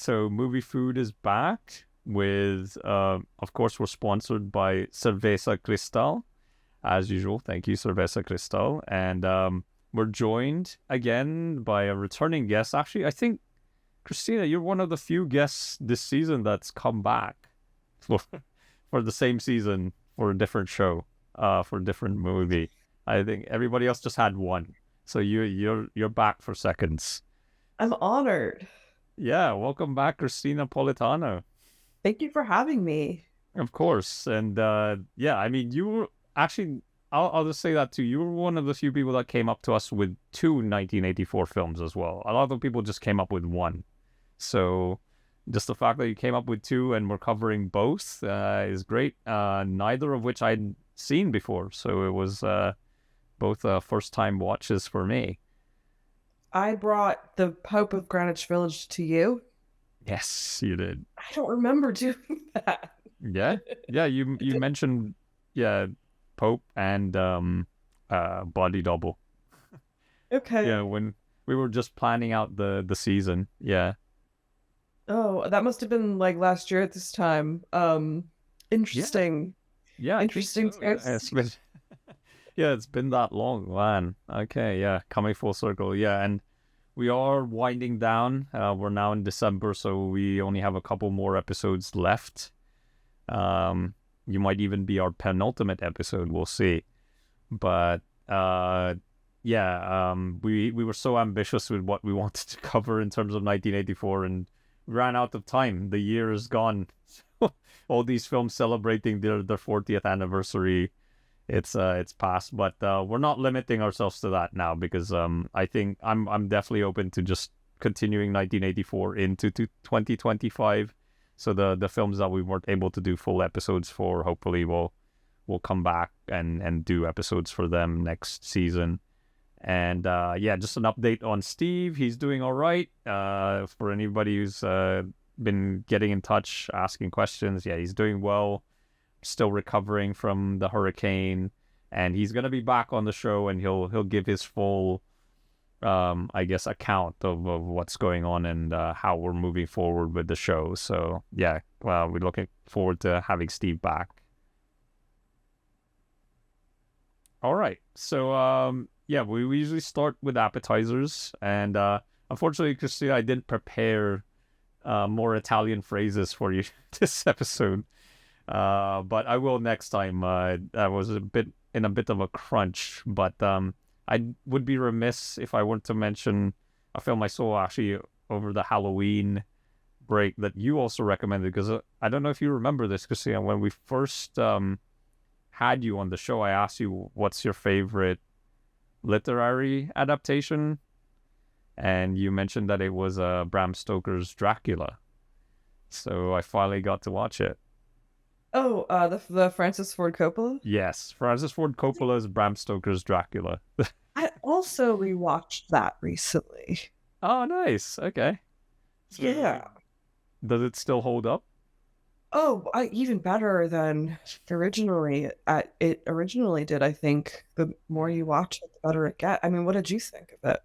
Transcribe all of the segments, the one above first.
So Movie Food is back with, of course, we're sponsored by Cerveza Cristal, as usual. Thank you, Cerveza Cristal. And we're joined again by a returning guest. Actually, I think, Cristina, you're one of the few guests this season that's come back for, for the same season for a different show, for a different movie. I think everybody else just had one. So you're back for seconds. I'm honored. Yeah, welcome back, Cristina Politano. Thank you for having me. Of course. And yeah, I mean, you were actually, I'll just say that too. You were one of the few people that came up to us with two 1984 films as well. A lot of people just came up with one. So just the fact that you came up with two and we're covering both is great. Neither of which I'd seen before. So it was both first time watches for me. I brought the Pope of Greenwich Village to you. Yes, you did. I don't remember doing that. Yeah, yeah. You mentioned Pope and Body Double. Okay. Yeah, when we were just planning out the season. Yeah, Oh, that must have been like last year at this time. yeah, Interesting. yeah. I think Interesting so. Yeah, choice. yeah, it's been that long, man. Okay, yeah, coming full circle. Yeah, and we are winding down. We're now in December, so we only have a couple more episodes left. You might even be our penultimate episode. We'll see. But yeah, we were so ambitious with what we wanted to cover in terms of 1984 and ran out of time. The year is gone. All these films celebrating their 40th anniversary. It's past, but we're not limiting ourselves to that now because I think I'm definitely open to just continuing 1984 into 2025. So the films that we weren't able to do full episodes for, hopefully we'll come back and do episodes for them next season. And yeah, just an update on Steve. He's doing all right. For anybody who's been getting in touch, asking questions, yeah, he's doing well. Still recovering from the hurricane, and he's gonna be back on the show, and he'll give his full, I guess, account of what's going on and how we're moving forward with the show. So yeah, well, we're looking forward to having Steve back. All right. So yeah, we usually start with appetizers, and unfortunately, Christina, I didn't prepare more Italian phrases for you this episode. But I will next time. I was in a bit of a crunch, but I would be remiss if I weren't to mention a film I saw actually over the Halloween break that you also recommended, because I don't know if you remember this, Christina. When we first had you on the show, I asked you what's your favorite literary adaptation, and you mentioned that it was Bram Stoker's Dracula. So I finally got to watch it. Oh, the Francis Ford Coppola. Yes, Francis Ford Coppola's Bram Stoker's Dracula. I also rewatched that recently. Oh, nice. Okay. So, Yeah. does it still hold up? Oh, even better than it originally did. I think the more you watch it, the better it gets. I mean, what did you think of it?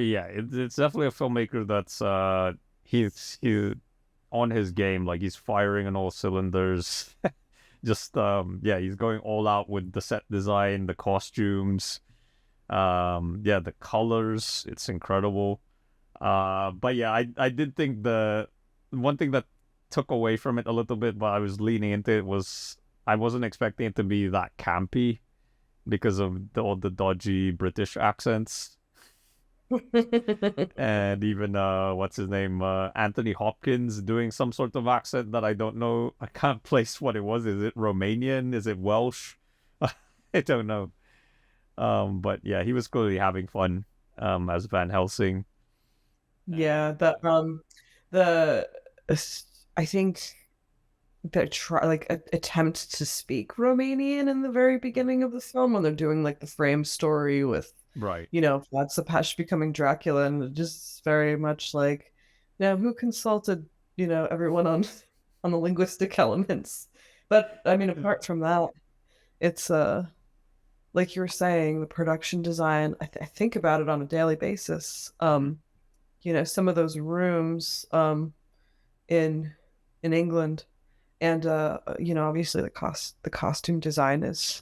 Yeah, it's definitely a filmmaker that's he on his game, like he's firing on all cylinders. Just yeah, he's going all out with the set design, the costumes, yeah, the colors. It's incredible. But yeah, I did think the one thing that took away from it a little bit, but I was leaning into it, was I wasn't expecting it to be that campy because of all the dodgy British accents. And even what's his name, Anthony Hopkins doing some sort of accent that I don't know. I can't place what it was. Is it Romanian? Is it Welsh? I don't know. But yeah, he was clearly having fun as Van Helsing. Yeah, the I think the attempt to speak Romanian in the very beginning of the film when they're doing like the frame story with, Right. Vlad Tepes becoming Dracula, and just very much like, now who consulted, everyone on the linguistic elements. But I mean, apart from that, it's like you were saying, the production design. I think about it on a daily basis. some of those rooms in England, and obviously the costume design is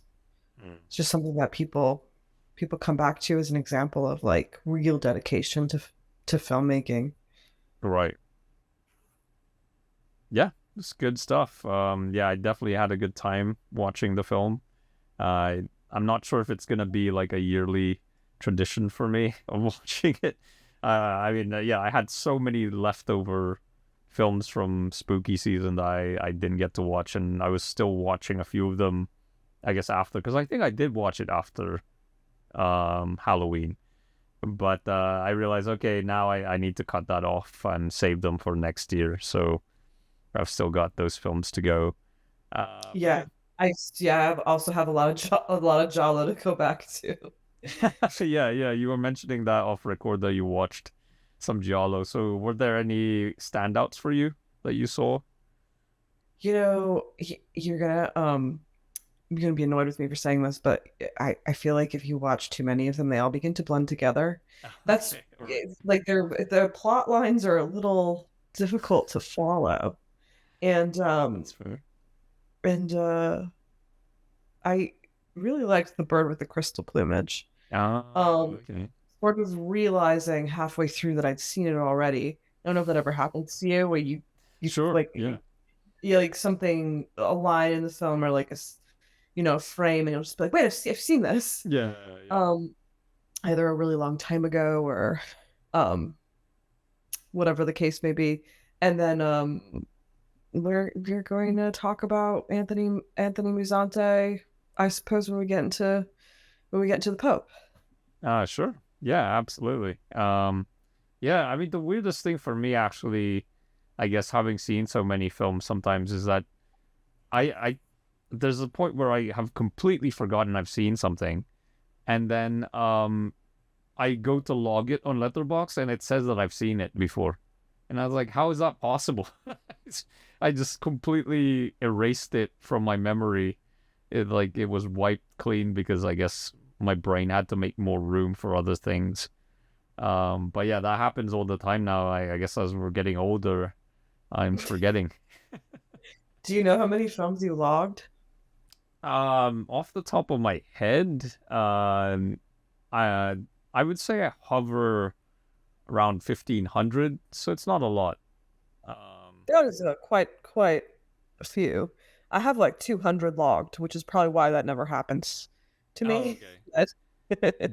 Mm. it's just something that people come back to as an example of like real dedication to filmmaking. Right. Yeah, it's good stuff. Yeah, I definitely had a good time watching the film. I'm not sure if it's gonna be like a yearly tradition for me of watching it. Yeah, I had so many leftover films from spooky season that I didn't get to watch, and I was still watching a few of them, I guess, after, because I think I did watch it after Halloween. But I realized, okay, now I need to cut that off and save them for next year. So I've still got those films to go. But Yeah, I also have a lot of Jala to go back to. yeah, yeah, you were mentioning that off record that you watched some Giallo. So were there any standouts for you that you saw? You're gonna be annoyed with me for saying this, but I feel like if you watch too many of them, they all begin to blend together. That's Okay, all right. it's like their plot lines are a little difficult to follow, and That's fair. and I really liked The Bird with the Crystal Plumage. Um, Okay. sort of realizing halfway through that I'd seen it already. I don't know if that ever happens to you, where you Sure. like Yeah. you like something a line in the film or like frame, and you'll just be like, wait, I've seen this. Yeah. Yeah. Um, either a really long time ago or um whatever the case may be. And then we're going to talk about Anthony Musante, I suppose, when we get into the Pope. Sure. Yeah, absolutely. Yeah, I mean, the weirdest thing for me, actually, I guess, having seen so many films sometimes, is that I there's a point where I have completely forgotten I've seen something, and then I go to log it on Letterboxd, and it says that I've seen it before, and I was like, how is that possible? I just completely erased it from my memory. It was wiped clean because I guess my brain had to make more room for other things. But yeah, that happens all the time now. I guess as we're getting older, I'm forgetting. Do you know how many films you logged? Off the top of my head, I I would say I hover around 1,500, so it's not a lot. That is quite a few. I have like 200 logged, which is probably why that never happens to Oh, me. okay. That's-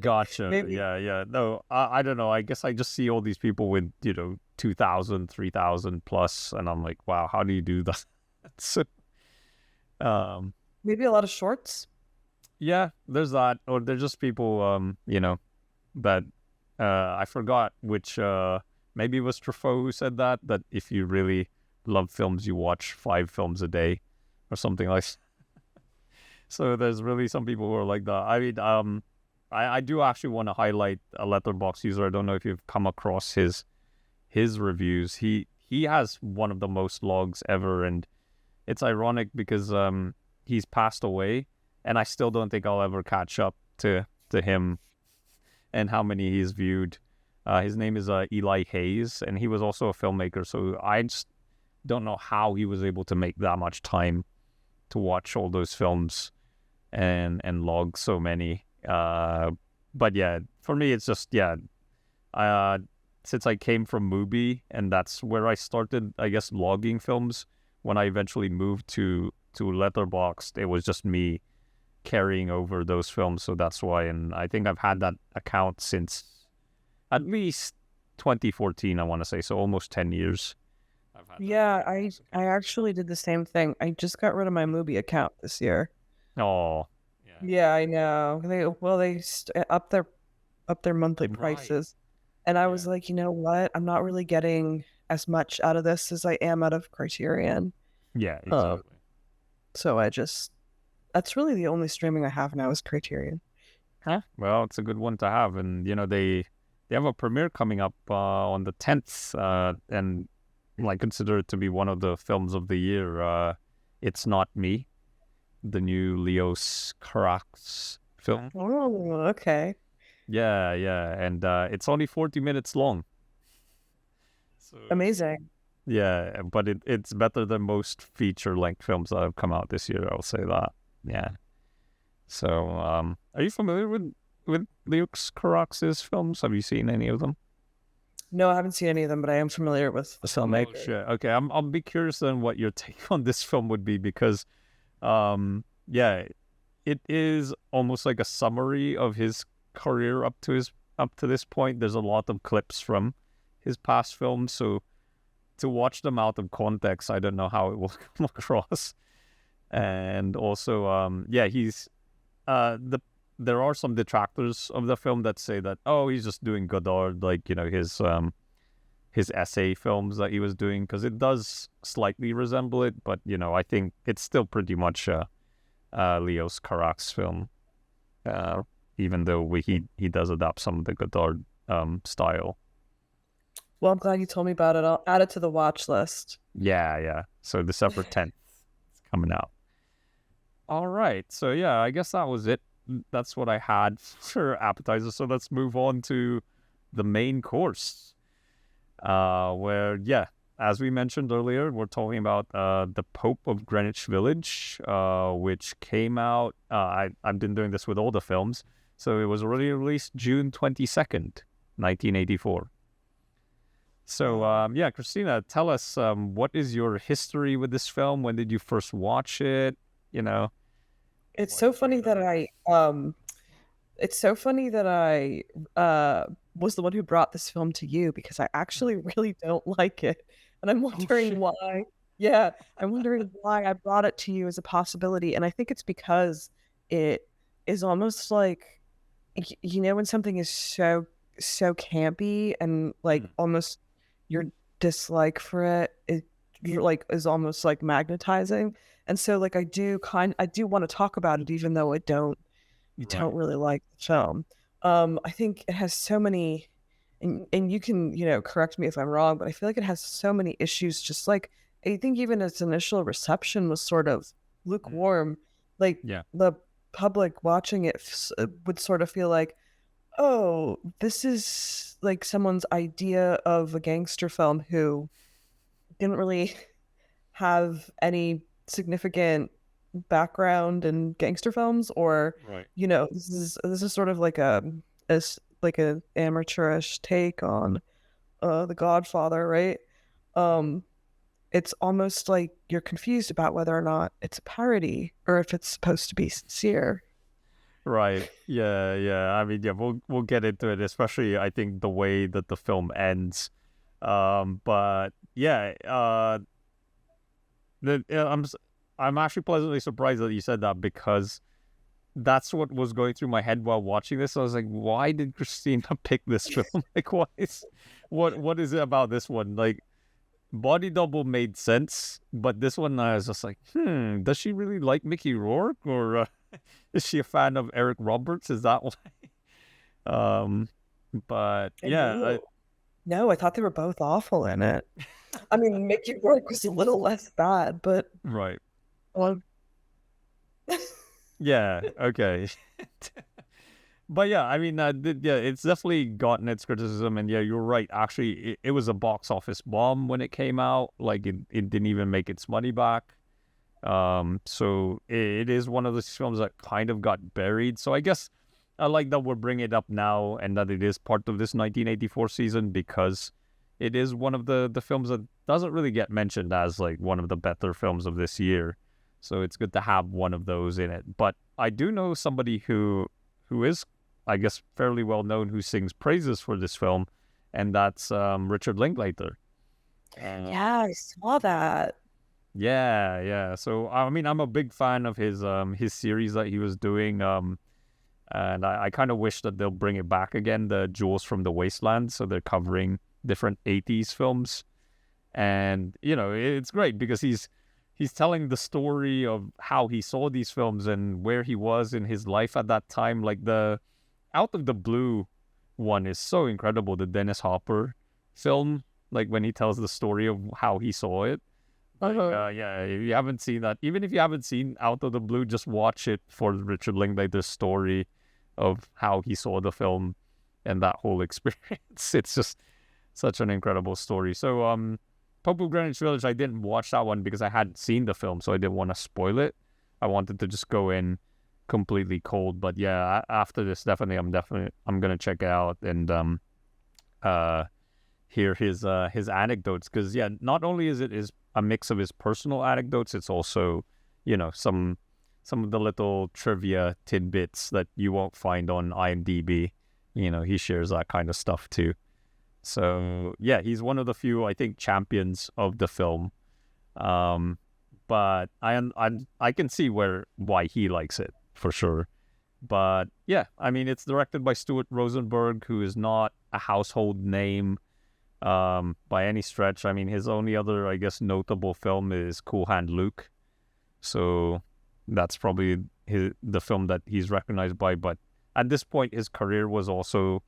Gotcha. Maybe. Yeah, yeah. No, I don't know. I guess I just see all these people with, 2,000, 3,000 plus, and I'm like, wow, how do you do that? So, um, Maybe a lot of shorts. yeah, there's that. Or there's just people, that I forgot which, maybe it was Truffaut who said that if you really love films, you watch 5 films a day or something like that. So there's really some people who are like that. I mean, I do actually want to highlight a Letterboxd user. I don't know if you've come across his reviews. He has one of the most logs ever, and it's ironic because he's passed away, and I still don't think I'll ever catch up to him and how many he's viewed. His name is Eli Hayes, and he was also a filmmaker. So I just don't know how he was able to make that much time to watch all those films and log so many. But yeah, for me, it's just, yeah. Since I came from Mubi, and that's where I started, I guess, logging films. When I eventually moved to Letterboxd, it was just me carrying over those films. So that's why, and I think I've had that account since at least 2014, I want to say. So almost 10 years. I've had that Yeah, Letterboxd I account. actually did the same thing. I just got rid of my Mubi account this year. Oh, yeah. Yeah, I know. They up their monthly Right. prices, and I was Yeah. like, you know what? I'm not really getting as much out of this as I am out of Criterion. Yeah, Um, exactly. so that's really the only streaming I have now is Criterion. Huh? Well, it's a good one to have, and they have a premiere coming up on the 10th, and I consider it to be one of the films of the year. It's Not Me, the new Leos Carax film. Oh, okay. Yeah, yeah, and it's only 40 minutes long. So Amazing. yeah, but it's better than most feature-length films that have come out this year. I'll say that. Yeah. So, are you familiar with Leos Carax's films? Have you seen any of them? No, I haven't seen any of them, but I am familiar with the Oh filmmaker. shit. Okay, I'll be curious then what your take on this film would be because, yeah, it is almost like a summary of his career up to this point. There's a lot of clips from his past films, so to watch them out of context, I don't know how it will come across. And also, yeah, there are some detractors of the film that say that, oh, he's just doing Godard, like, you know, his essay films that he was doing, because it does slightly resemble it, but, you know, I think it's still pretty much Leos Carax film, even though he does adapt some of the Godard style. Well, I'm glad you told me about it. I'll add it to the watch list. Yeah. So December 10th, it's coming out. All right. So yeah, I guess that was it. That's what I had for appetizers. So let's move on to the main course, where, yeah, as we mentioned earlier, we're talking about the Pope of Greenwich Village, which came out. I've been doing this with all the films. So it was already released June 22nd, 1984. So, yeah, Christina, tell us, what is your history with this film? When did you first watch it? You know? It's so funny that it's so funny that I was the one who brought this film to you because I actually really don't like it. And I'm wondering why. Yeah, I'm wondering why I brought it to you as a possibility. And I think it's because it is almost like you know when something is so campy and like almost your dislike for it you're like is almost like magnetizing. And so like I do want to talk about it even though don't really like the film. I think it has so many and you can, you know, correct me if I'm wrong, but I feel like it has so many issues just like I think even its initial reception was sort of lukewarm. Like Yeah. the public watching it would sort of feel like, oh, this is like someone's idea of a gangster film who didn't really have any significant background in gangster films, or Right. you know, this is sort of like like an amateurish take on The Godfather, right? Um, it's almost like you're confused about whether or not it's a parody or if it's supposed to be sincere. Right. Yeah. I mean, yeah, we'll get into it, especially I think the way that the film ends. But yeah, I'm actually pleasantly surprised that you said that because that's what was going through my head while watching this. I was like, why did Christina pick this film? Like, what is it about this one? Like, Body Double made sense, but this one I was just like, does she really like Mickey Rourke, or is she a fan of Eric Roberts? Is that why? But yeah, No, I thought they were both awful in it. I mean, Mickey Rourke was a little less bad, but right. well, Yeah, okay. But yeah, I mean, yeah, it's definitely gotten its criticism, and yeah, you're right. Actually, it was a box office bomb when it came out. Like, it didn't even make its money back. So it is one of those films that kind of got buried. So I guess I like that we're bringing it up now, and that it is part of this 1984 season, because it is one of the films that doesn't really get mentioned as like one of the better films of this year. So it's good to have one of those in it. But I do know somebody who is, I guess, fairly well known, who sings praises for this film, and that's Richard Linklater. yeah, I saw that. Yeah. So I mean, I'm a big fan of his series that he was doing, and I kind of wish that they'll bring it back again, the Jewels from the Wasteland. So they're covering different 80s films, and you know, it's great because he's telling the story of how he saw these films and where he was in his life at that time. Like the Out of the Blue one is so incredible, the Dennis Hopper film, like when he tells the story of how he saw it. Like, yeah, if you haven't seen that, even if you haven't seen Out of the Blue, just watch it for Richard Linklater's story of how he saw the film and that whole experience. It's just such an incredible story. So Pope of Greenwich Village, I didn't watch that one because I hadn't seen the film, so I didn't want to spoil it. I wanted to just go in completely cold. But yeah, after this, I'm gonna check it out and hear his anecdotes, because yeah, not only is it a mix of his personal anecdotes, it's also, you know, some of the little trivia tidbits that you won't find on IMDb. You know, he shares that kind of stuff too. So yeah, he's one of the few, I think, champions of the film. But I can see why he likes it for sure. But yeah, I mean, it's directed by Stuart Rosenberg, who is not a household name by any stretch. I mean, his only other, I guess, notable film is Cool Hand Luke. So that's probably the film that he's recognized by. But at this point, his career was also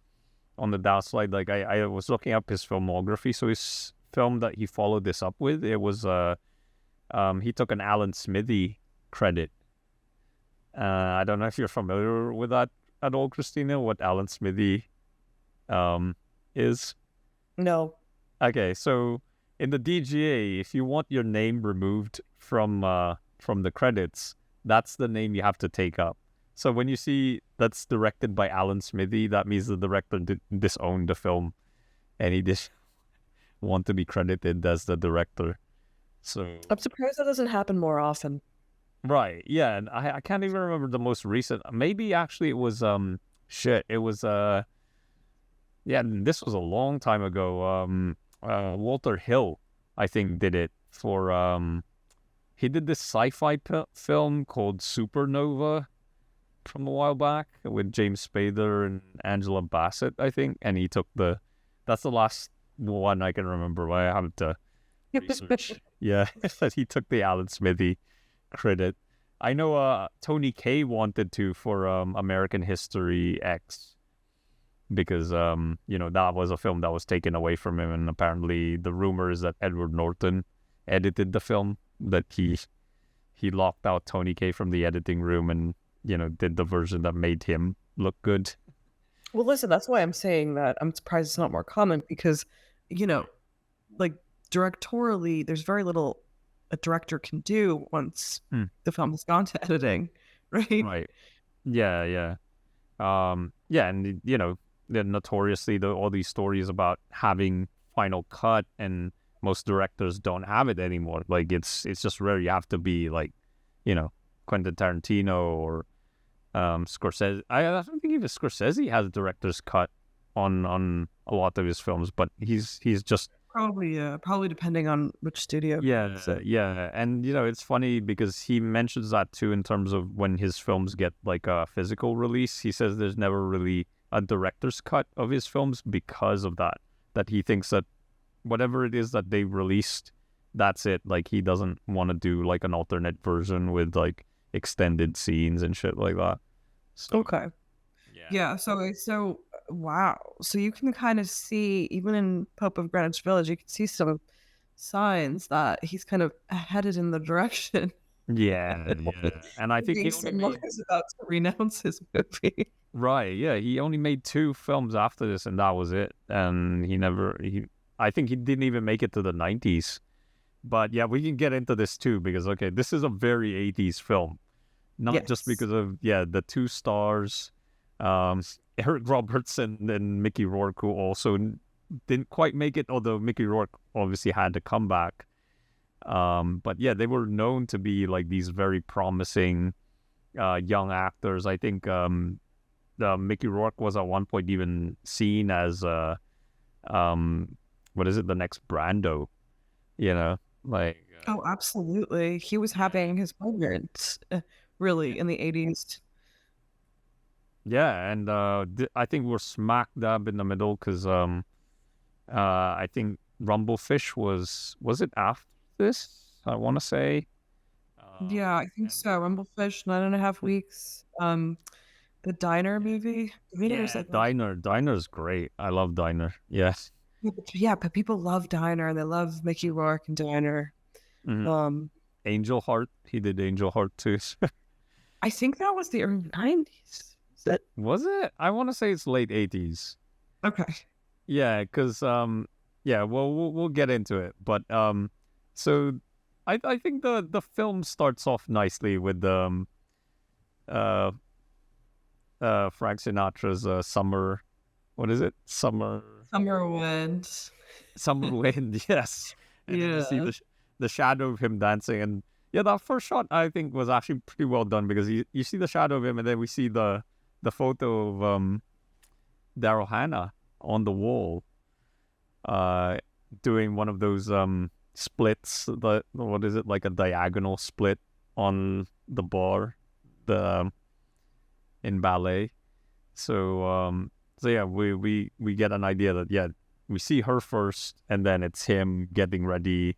on the downslide. Like I was looking up his filmography. So his film that he followed this up with, it was he took an Alan Smithy credit. I don't know if you're familiar with that at all, Christina, what Alan Smithy is. No. Okay, so in the DGA, if you want your name removed from the credits, that's the name you have to take up. So when you see that's directed by Alan Smithy, that means the director disowned the film, and he just want to be credited as the director. So I'm surprised that doesn't happen more often. Right, yeah, and I can't even remember the most recent. Maybe actually it was it was yeah, this was a long time ago. Walter Hill, I think, did it for he did this sci-fi film called Supernova from a while back with James Spader and Angela Bassett, I think, and he took that's the last one I can remember. I have to research. Yeah, that he took the Alan Smithy credit. I know Tony Kaye wanted to for American History X, because you know, that was a film that was taken away from him, and apparently the rumor is that Edward Norton edited the film, that he locked out Tony Kaye from the editing room and, you know, did the version that made him look good. Well, listen, that's why I'm saying that I'm surprised it's not more common, because, you know, like, directorially, there's very little a director can do once the film has gone to editing, right? Right. Yeah, yeah. Yeah, and, you know, notoriously, all these stories about having final cut, and most directors don't have it anymore. Like, it's just rare. You have to be like, you know, Quentin Tarantino or Scorsese. I don't think even Scorsese has a director's cut on a lot of his films, but he's just probably depending on which studio. Yeah, yeah. And, you know, it's funny because he mentions that too in terms of when his films get like a physical release. He says there's never really a director's cut of his films because of that he thinks that whatever it is that they released, that's it. Like, he doesn't want to do like an alternate version with like extended scenes and shit like that. So, okay. Yeah. So wow. So you can kind of see, even in Pope of Greenwich Village, you can see some signs that he's kind of headed in the direction. Yeah. And I think he's about to renounce his movie. Right, yeah. He only made 2 films after this, and that was it. And I think he didn't even make it to the 90s. But yeah, we can get into this too, because, okay, this is a very 80s film. Not just because of, the 2 stars, Eric Roberts and Mickey Rourke, who also didn't quite make it, although Mickey Rourke obviously had to come back. But yeah, they were known to be like these very promising young actors. I think Mickey Rourke was at one point even seen as what is it, the next Brando, you know, like oh, absolutely. He was having his moments really in the 80s. Yeah, and I think we're smack dab in the middle, because I think Rumblefish was it after this? I want to say. Yeah, I think so. Rumblefish, 9.5 Weeks. The Diner movie. Diner's great. I love Diner. Yes. Yeah, but people love Diner, and they love Mickey Rourke and Diner. Mm-hmm. Angel Heart. He did Angel Heart too. I think that was the early 90s. Was it? I want to say it's late 80s. Okay. Yeah, because yeah, well, we'll get into it, but so I think the film starts off nicely with uh Frank Sinatra's summer, what is it, Summer wind. summer wind, yes, and then you see Yeah. the shadow of him dancing, and yeah, that first shot I think was actually pretty well done because you see the shadow of him, and then we see the photo of Daryl Hannah on the wall, uh, doing one of those splits. The what is it, like a diagonal split on the bar, the in ballet. So yeah, we get an idea that yeah, we see her first, and then it's him getting ready,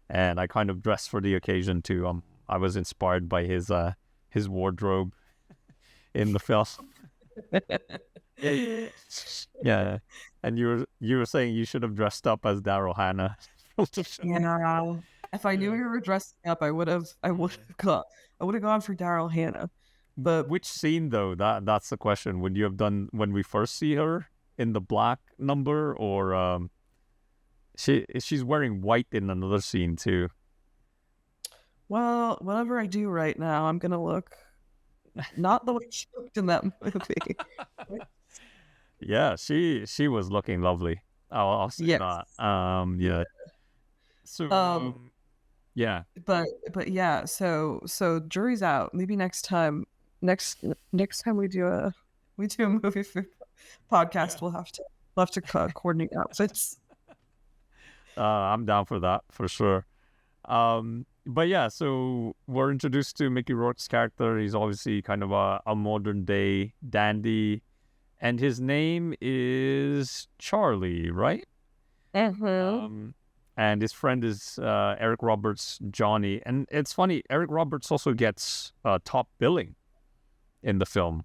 and I kind of dressed for the occasion too. I was inspired by his wardrobe in the film. Yeah, and you were saying you should have dressed up as Daryl Hannah from the show. Yeah. If I knew Yeah. we were dressing up, I would have gone for Daryl Hannah. But Which scene though? That's the question. Would you have done when we first see her in the black number, or she's wearing white in another scene too? well, whatever I do right now, I'm gonna look not the way she looked in that movie. Yeah, she was looking lovely. I'll say Yes. that. Yeah. So Um, yeah, but yeah, so jury's out. Maybe next time we do a movie for podcast, we'll have to coordinate outfits. I'm down for that for sure. But yeah, so we're introduced to Mickey Rourke's character. He's obviously kind of a modern day dandy, and his name is Charlie, right? Mm-hmm. And his friend is Eric Roberts, Johnny. And it's funny, Eric Roberts also gets top billing in the film.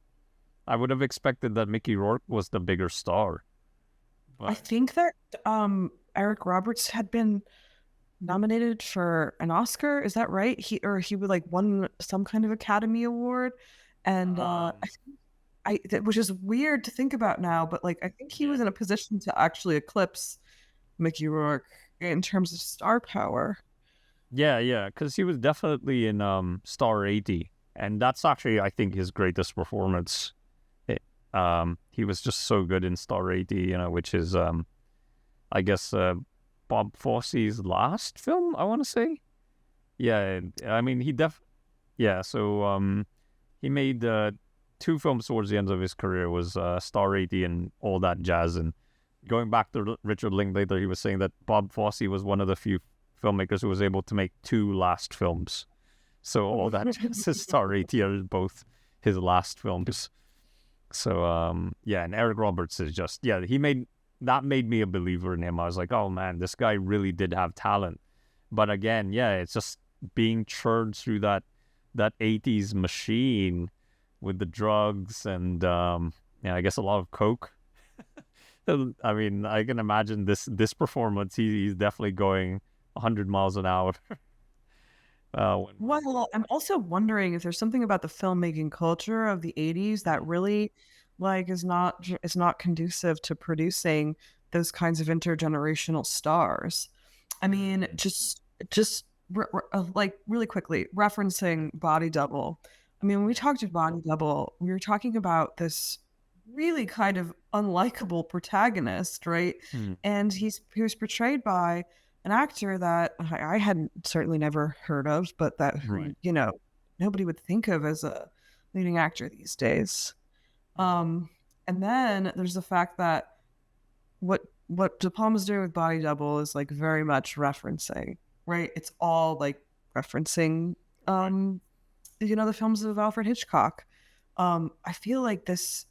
I would have expected that Mickey Rourke was the bigger star. I think that Eric Roberts had been nominated for an Oscar. Is that right? He would like won some kind of Academy Award, and which is weird to think about now, but like I think he was in a position to actually eclipse Mickey Rourke in terms of star power. Yeah, because he was definitely in Star 80, and that's actually I think his greatest performance. He was just so good in Star 80, which is I guess Bob Fosse's last film, I want to say. Yeah, I mean so he made two films towards the end of his career, was Star 80 and All That Jazz. And going back to Richard Linklater, he was saying that Bob Fosse was one of the few filmmakers who was able to make two last films. So All That Jazz and Star 80 are both his last films. So and Eric Roberts is just that made me a believer in him. I was like, oh man, this guy really did have talent. But again, it's just being churned through that 80s machine with the drugs and I guess a lot of coke. I mean, I can imagine this performance. He's definitely going 100 miles an hour. Well, I'm also wondering if there's something about the filmmaking culture of the 80s that really is not conducive to producing those kinds of intergenerational stars. I mean, just like really quickly referencing Body Double. I mean, when we talked about Body Double, we were talking about this really kind of unlikable protagonist, right? And he was portrayed by an actor that I hadn't certainly never heard of, but that Right. Nobody would think of as a leading actor these days. And then there's the fact that what De Palma's doing with Body Double is like very much referencing, right? It's all like referencing, the films of Alfred Hitchcock. I feel like this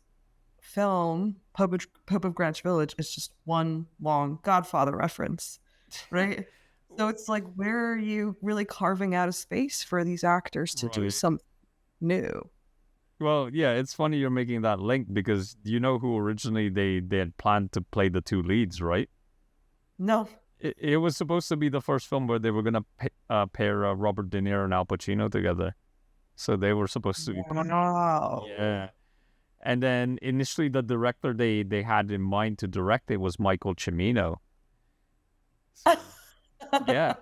film, Pope of Greenwich Village, is just one long Godfather reference, right? So it's like, where are you really carving out a space for these actors to do something new? Well, yeah, it's funny you're making that link because you know who originally they had planned to play the two leads, right? No. It was supposed to be the first film where they were going to pair Robert De Niro and Al Pacino together. So they were supposed to be... Wow. Yeah. And then initially the director they had in mind to direct it was Michael Cimino. So, yeah,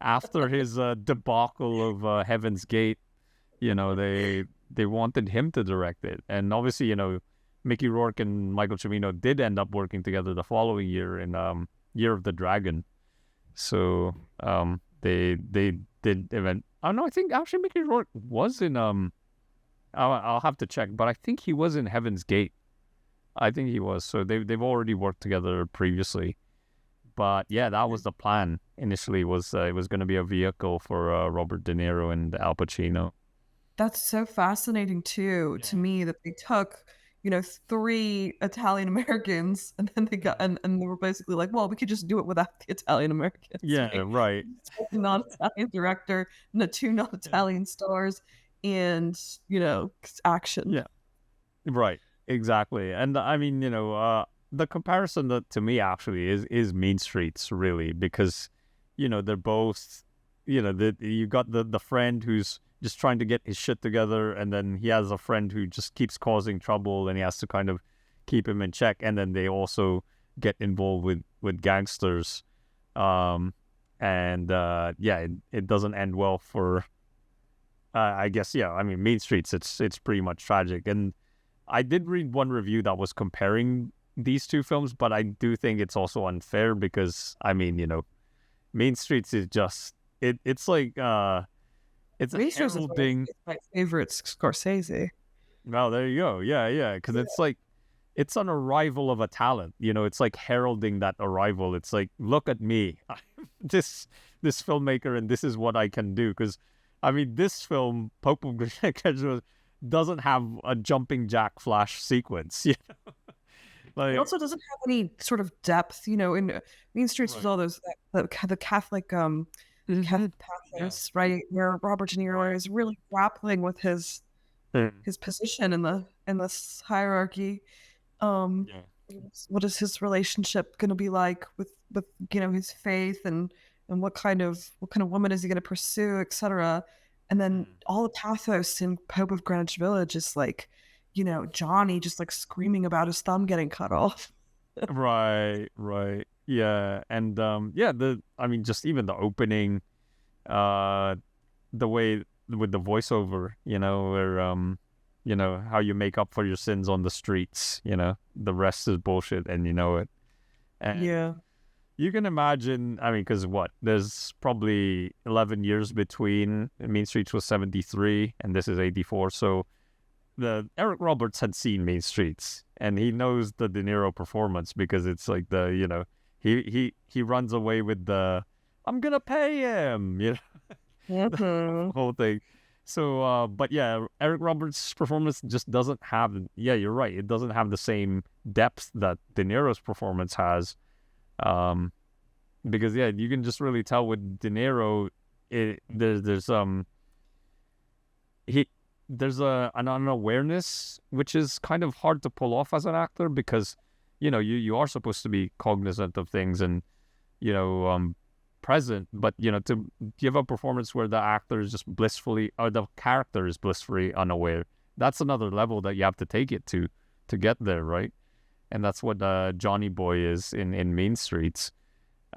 after his debacle of Heaven's Gate, they wanted him to direct it, and obviously, Mickey Rourke and Michael Cimino did end up working together the following year in Year of the Dragon. So they did event. Oh no, I think actually Mickey Rourke was in I'll have to check, but I think he was in Heaven's Gate. I think he was. So they've already worked together previously. But yeah, that was the plan initially. Was it was going to be a vehicle for Robert De Niro and Al Pacino. That's so fascinating too to me that they took, 3 Italian Americans and then they got and they were basically like, well, we could just do it without the Italian Americans. Yeah, Like, right. a non-Italian director and the 2 non-Italian stars and, action. Yeah, right. Exactly. And I mean, the comparison that to me actually is Mean Streets really, because they're both, you got the friend who's just trying to get his shit together, and then he has a friend who just keeps causing trouble and he has to kind of keep him in check, and then they also get involved with gangsters, and it doesn't end well for I guess. Yeah, I mean, Mean Streets, it's pretty much tragic. And I did read one review that was comparing these two films, but I do think it's also unfair because, I mean, Mean Streets is just it's like it's a Mean Streets is heralding. my favorite Scorsese. Well, there you go. Yeah, because it's like it's an arrival of a talent. It's like heralding that arrival. It's like, look at me, I'm this filmmaker, and this is what I can do. Because I mean, this film, Pope of Greenwich Village, doesn't have a jumping jack flash sequence. Like, It also doesn't have any sort of depth, in Mean Streets with right. all those the Catholic Catholic Yeah. pathos, right? Where Robert De Niro is really grappling with his Mm. position in this hierarchy. Um, Yeah. what is his relationship going to be like with his faith and what kind of woman is he going to pursue, etc. And then Mm. all the pathos in Pope of Greenwich Village is like, Johnny just like screaming about his thumb getting cut off. Right. Yeah. And I mean, just even the opening, uh the way with the voiceover, where how you make up for your sins on the streets, the rest is bullshit and you know it. And Yeah. you can imagine, I mean, because there's probably 11 years between Mean Streets was 73 and this is 84. So the Eric Roberts had seen Mean Streets and he knows the De Niro performance because it's like he runs away with the I'm gonna pay him, Mhm. whole thing. So, but yeah, Eric Roberts' performance just doesn't have. Yeah, you're right. It doesn't have the same depth that De Niro's performance has. Because you can just really tell with De Niro, he there's an unawareness which is kind of hard to pull off as an actor because, you are supposed to be cognizant of things and, present, but to give a performance where the actor is just blissfully or the character is blissfully unaware, that's another level that you have to take it to get there, right? And that's what Johnny Boy is in Mean Streets.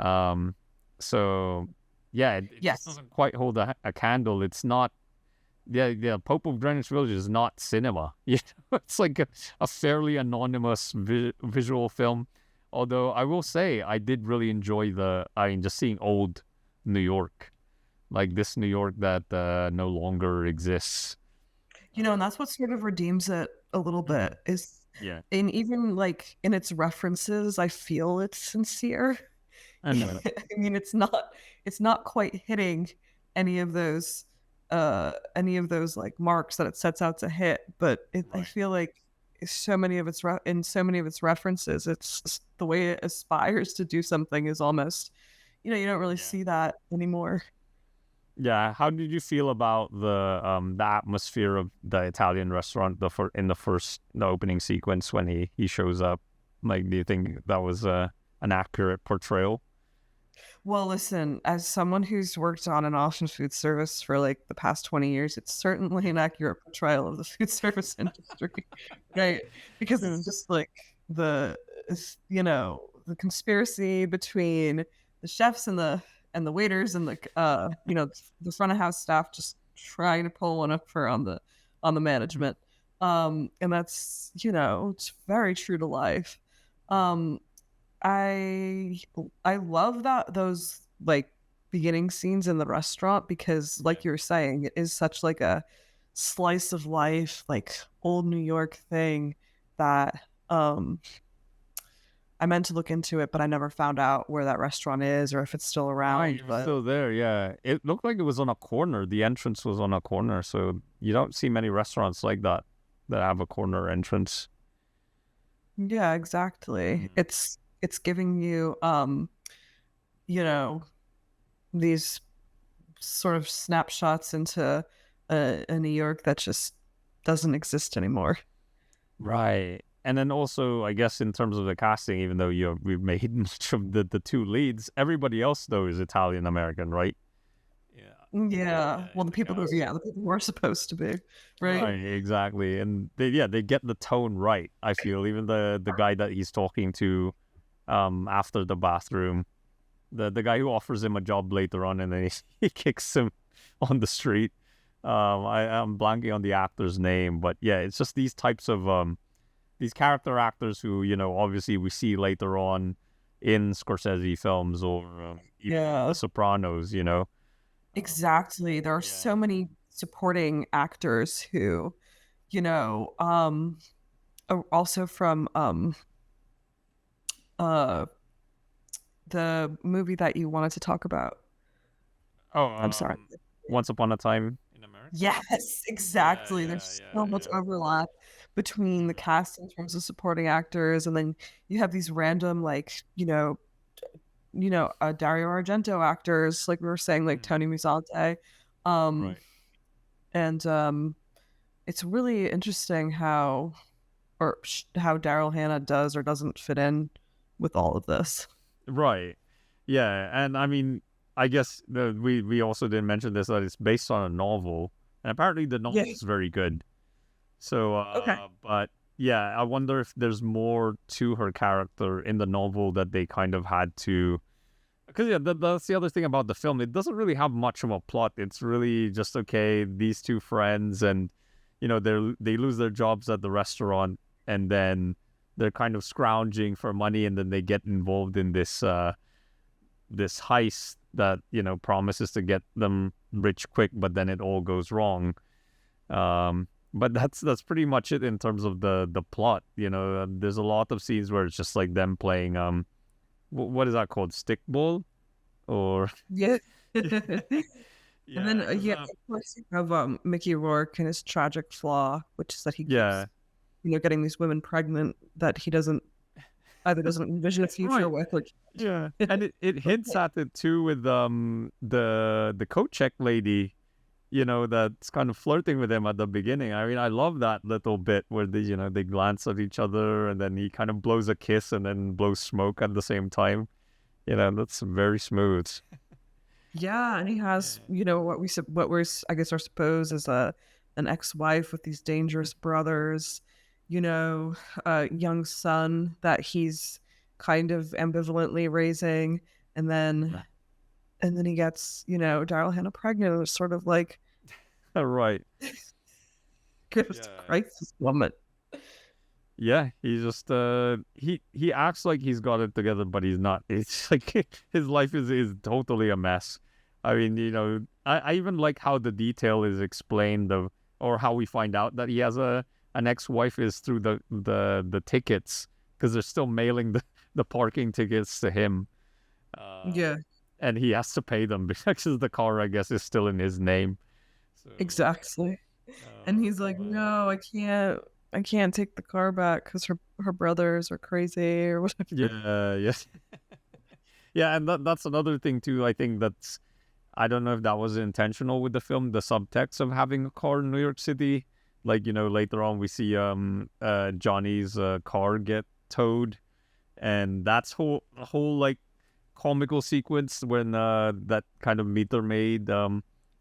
So yeah, it just Yes. doesn't quite hold a candle. It's not. Yeah, Pope of Greenwich Village is not cinema. It's like a fairly anonymous visual film. Although I will say I did really enjoy just seeing old New York, like this New York that no longer exists. And that's what sort of redeems it a little bit is Yeah, and even like in its references, I feel it's sincere. I know. I mean, it's not quite hitting any of those like marks that it sets out to hit, but I Right. feel like so many of its references, it's the way it aspires to do something is almost, you don't really Yeah. see that anymore. Yeah. How did you feel about the atmosphere of the Italian restaurant in the opening sequence when he shows up? Like, do you think that was an accurate portrayal? Well, listen, as someone who's worked on and off in food service for like the past 20 years, it's certainly an accurate portrayal of the food service industry, right? Because it's just like the, the conspiracy between chefs and the waiters and the the front of house staff just trying to pull one up for on the management. And that's, it's very true to life. Um, I I love that those like beginning scenes in the restaurant because like you were saying, it is such like a slice of life, like old New York thing that I meant to look into it, but I never found out where that restaurant is or if it's still Right, around. it was But still there. Yeah, it looked like it was on a corner. The entrance was on a corner, so you don't see many restaurants like that that have a corner entrance. yeah, exactly. Mm. It's giving you you know, these sort of snapshots into a New York that just doesn't exist anymore. Right. And then also, I guess in terms of the casting, even though we've made much of the two leads, everybody else though is Italian American, right? Yeah. Yeah. Yeah, Well, in the cast. the people who are supposed to be, right? Right, exactly. And they get the tone right, I feel. Even the guy that he's talking to after the bathroom, the guy who offers him a job later on and then he kicks him on the street. I'm blanking on the actor's name, but yeah, it's just these types of these character actors who, obviously we see later on in Scorsese films or even in The Yeah. Sopranos. Um, Exactly. There are yeah. so many supporting actors who, are also from uh the movie that you wanted to talk about. Oh, I'm sorry. Once Upon a Time in America? Yes, Yeah, exactly. yeah, There's so yeah, much yeah. overlap between the Mm, cast in terms of supporting actors, and then you have these random, like, Dario Argento actors, like we were saying, like mm, Tony Musante, um, right. and it's really interesting how Daryl Hannah does or doesn't fit in with all of this. Right. Yeah, and I mean, I guess we also didn't mention this that it's based on a novel, and apparently the Yeah. novel is very good. So, Okay. but yeah, I wonder if there's more to her character in the novel that they kind of had to. Because yeah, that's the other thing about the film. It doesn't really have much of a plot. It's really just okay. These two friends, and they lose their jobs at the restaurant, and then they're kind of scrounging for money, and then they get involved in this heist that promises to get them rich quick, but then it all goes wrong. But that's pretty much it in terms of the plot. There's a lot of scenes where it's just like them playing what is that called, stickball or Yeah. And then, yeah, because yeah, of course, you have Mickey Rourke and his tragic flaw, which is that he yeah, keeps, getting these women pregnant that he doesn't envision a future right, with. Like, yeah, and it hints at it too with the coat check lady, that's kind of flirting with him at the beginning. I mean, I love that little bit where they glance at each other and then he kind of blows a kiss and then blows smoke at the same time. That's very smooth. yeah, and he has, Yeah. what I guess, are supposed as an ex-wife with these dangerous brothers, a young son that he's kind of ambivalently raising, and then he gets, Daryl Hannah pregnant. And it's sort of like, Right. goodness Yeah. Christ, this woman. Yeah, he just he acts like he's got it together, but he's not. It's like his life is totally a mess. I mean, I even like how the detail is explained of, or how we find out that he has an ex-wife is through the tickets, because they're still mailing the parking tickets to him. Yeah, And he has to pay them because the car, I guess, is still in his name. So, exactly. And he's like, man. "No, I can't take the car back because her brothers are crazy or whatever." Yeah, yes. Yeah, and that's another thing too. I think I don't know if that was intentional with the film, the subtext of having a car in New York City. Like, later on we see Johnny's car get towed, and that's whole like comical sequence when that kind of meter maid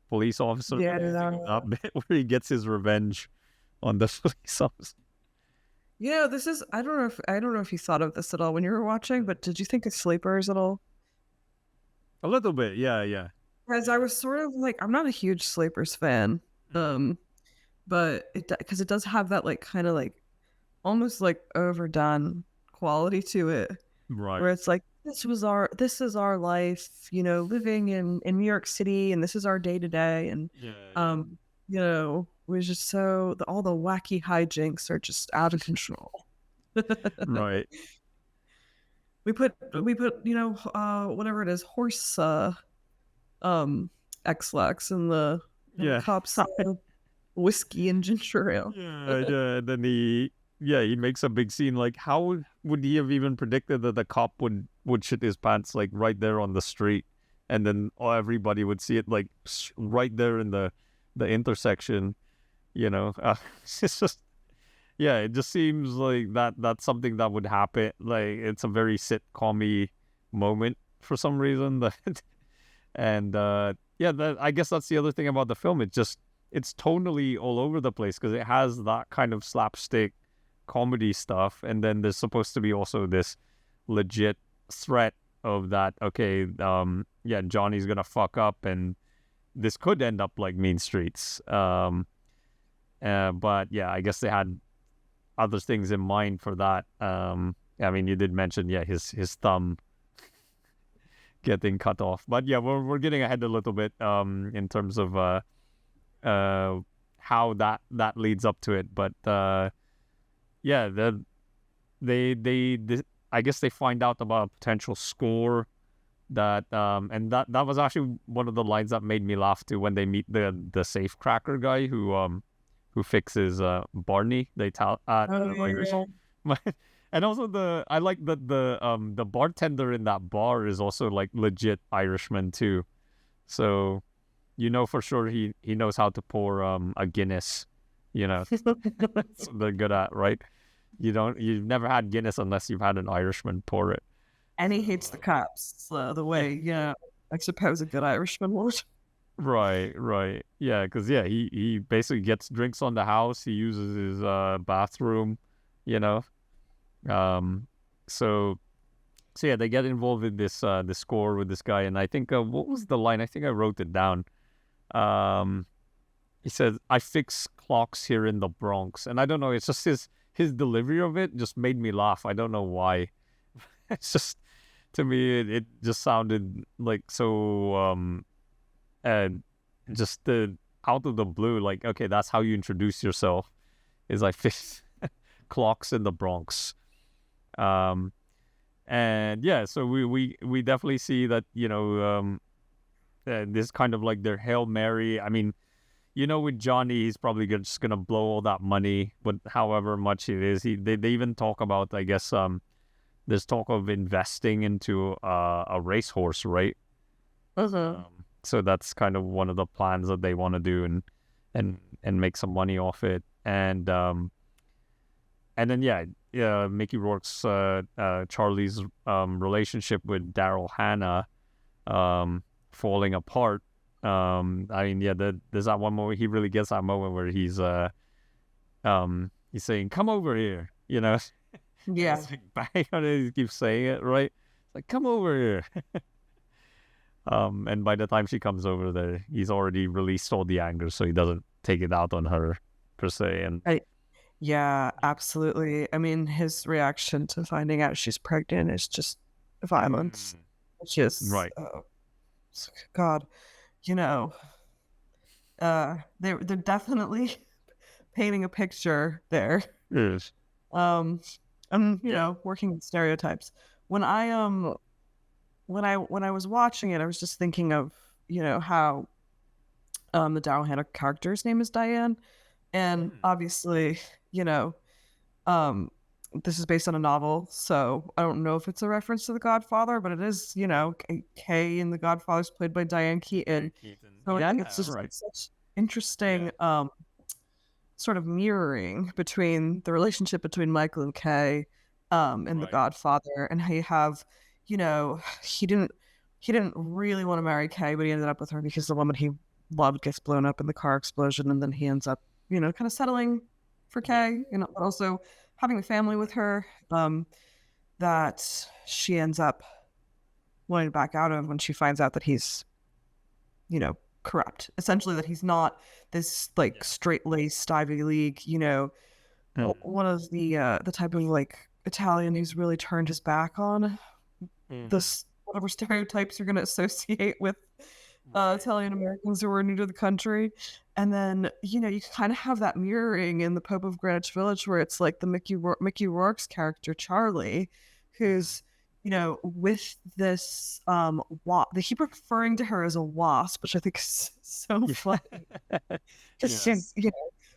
police officer, what do you think of Yeah. that bit where he gets his revenge on the police officer? This is I don't know if you thought of this at all when you were watching, but did you think of Sleepers at all? A little bit, yeah. Because I was sort of like, I'm not a huge Sleepers fan, um, but because it does have that like kind of like almost like overdone quality to it, Right. where it's like this is our life, living in New York City, and this is our day to day, and Yeah. we're just all the wacky hijinks are just out of control. Right. We put whatever it is, horse um X-Lax in the Yeah. cups, whiskey and ginger ale. Yeah. And then he makes a big scene. Like, how would he have even predicted that the cop would shit his pants like right there on the street, and then everybody would see it like right there in the intersection. It's just yeah, it just seems like that's something that would happen. Like, it's a very sitcom-y moment for some reason. And yeah, I guess that's the other thing about the film. It's tonally all over the place because it has that kind of slapstick comedy stuff, and then there's supposed to be also this legit threat of that. Okay, yeah, Johnny's gonna fuck up, and this could end up like Mean Streets. But yeah, I guess they had other things in mind for that. I mean, you did mention, yeah, his thumb getting cut off, but yeah, we're getting ahead a little bit in terms of how that leads up to it. But yeah, they I guess they find out about a potential score that and that was actually one of the lines that made me laugh too, when they meet the safe cracker guy who fixes Barney. They tell Oh, English. yeah. And also I like that the bartender in that bar is also like legit Irishman too. So for sure he knows how to pour a Guinness. That's what they're good at, right? You've never had Guinness unless you've had an Irishman pour it. And he hates the cops, the Yeah. way, I suppose a good Irishman would. Right. Yeah, because yeah, he basically gets drinks on the house. He uses his bathroom, you know. Um, so yeah, they get involved in this score with this guy, and I think what was the line? I think I wrote it down. Um, he says, "I fix clocks here in the Bronx," and I don't know. It's just his delivery of it just made me laugh. I don't know why. It's just, to me, it just sounded like so and just out of the blue, like, okay, that's how you introduce yourself, is like fix clocks in the Bronx. And yeah, so we definitely see that, this kind of like their Hail Mary. I mean, with Johnny, he's probably just gonna blow all that money, but however much it is, they even talk about, I guess, there's talk of investing into a racehorse, right? So that's kind of one of the plans that they want to do, and make some money off it. And then yeah, Mickey Rourke's Charlie's relationship with Daryl Hannah falling apart. I mean, yeah, there's that one moment, he really gets that moment where he's saying, "Come over here," Yeah. It's like bang on it, he keeps saying it, right? It's like, "Come over here." And by the time she comes over there, he's already released all the anger, so he doesn't take it out on her per se. And Yeah, absolutely. I mean, his reaction to finding out she's pregnant is just violence. It's just, right, God, you know, they're definitely painting a picture there. yes, And working with stereotypes. When I when I was watching it, I was just thinking of how the Daryl Hannah character's name is Diane, and obviously um this is based on a novel, so I don't know if it's a reference to The Godfather, but it is, Kay in The Godfather is played by Diane Keaton. So I think it's just right. such interesting sort of mirroring between the relationship between Michael and Kay in The Right. Godfather, and how you have, he didn't really want to marry Kay, but he ended up with her because the woman he loved gets blown up in the car explosion, and then he ends up, kind of settling for Kay, but also having a family with her, that she ends up wanting to back out of when she finds out that he's, you know, corrupt. Essentially, that he's not this like straight-laced Ivy League, you know, one of the type of like Italian who's really turned his back on this whatever stereotypes you're going to associate with Italian Americans who are new to the country. And then, you know, you kind of have that mirroring in the Pope of Greenwich Village, where it's like the Mickey Rourke's character Charlie, who's, you know, with this they keep referring to her as a wasp, which I think is so funny. Just you know,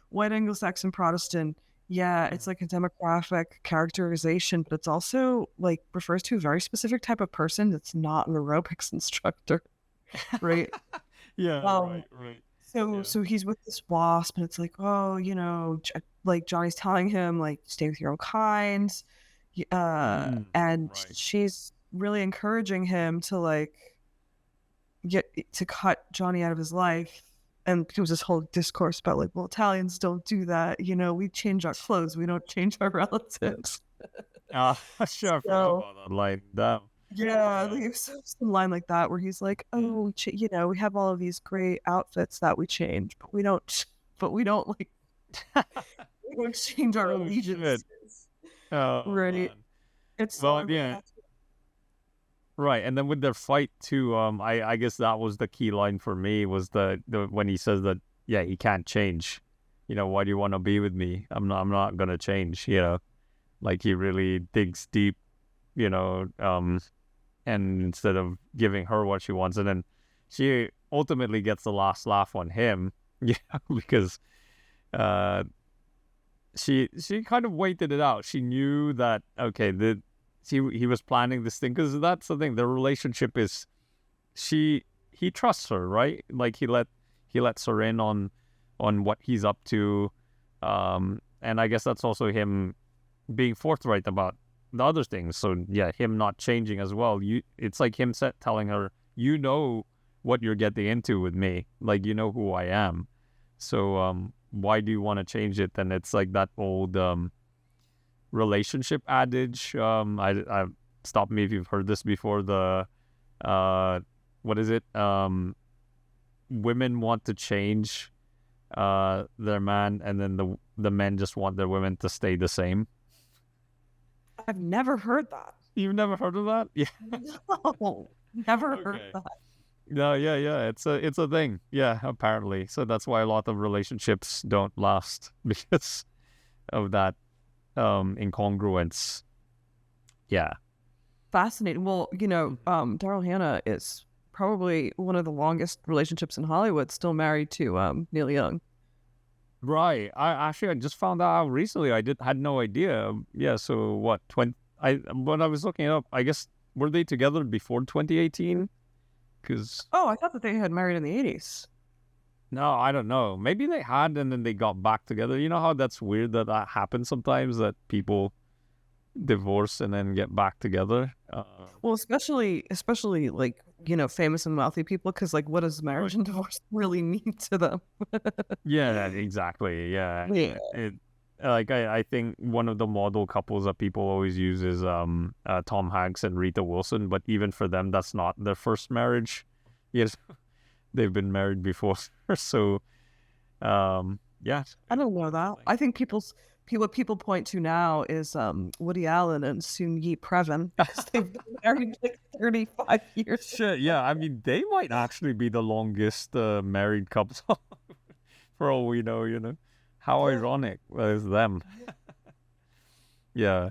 white Anglo-Saxon Protestant. Yeah, it's like a demographic characterization, but it's also like refers to a very specific type of person that's not an aerobics instructor, right? Right. So he's with this wasp, and it's like, oh, you know, like Johnny's telling him like, stay with your own kind, and she's really encouraging him to like get to cut Johnny out of his life. And there was this whole discourse about like, well, Italians don't do that. You know, we change our clothes. We don't change our relatives. Sure, I forgot about that line. Damn. Yeah, there's some line like that where he's like, oh, you know, we have all of these great outfits that we change, but we don't like, we don't change our allegiances. Right. Man. It's Right, and then with their fight too, I guess that was the key line for me, was the when he says that, yeah, he can't change. You know, why do you want to be with me? I'm not gonna change. You know, like he really digs deep. You know, and instead of giving her what she wants, and then she ultimately gets the last laugh on him. Yeah, because she kind of waited it out. She knew that, okay, he was planning this thing, because that's the thing. The relationship is, he trusts her, right? Like he lets her in on what he's up to, and I guess that's also him being forthright about the other things. So yeah, him not changing as well. It's like him telling her, you know what you're getting into with me. Like, you know who I am. So why do you want to change it? And it's like that old relationship adage. I stop me if you've heard this before. The what is it? Women want to change their man, and then the men just want their women to stay the same. I've never heard that. You've never heard of that? Yeah. No, never heard that. No, yeah. It's a thing. Yeah, apparently. So that's why a lot of relationships don't last, because of that incongruence. Yeah. Fascinating. Well, you know, Daryl Hannah is probably one of the longest relationships in Hollywood, still married to Neil Young. Right. I just found that out recently. I had no idea. Yeah. So what? When I was looking it up, I guess, were they together before 2018? Because I thought that they had married in the 80s. No, I don't know. Maybe they had, and then they got back together. You know how that's weird that happens sometimes, that people divorce and then get back together. Well, especially like, you know, famous and wealthy people, because like, what does marriage and divorce really mean to them? Yeah, exactly. Yeah. I think one of the model couples that people always use is Tom Hanks and Rita Wilson, but even for them, that's not their first marriage. Yes, they've been married before. So, yeah. I don't know that. I think what people point to now is Woody Allen and Soon-Yi Previn, because they've been married like 35 years. Shit, yeah. I mean, they might actually be the longest married couple for all we know, you know. How ironic is them. Yeah.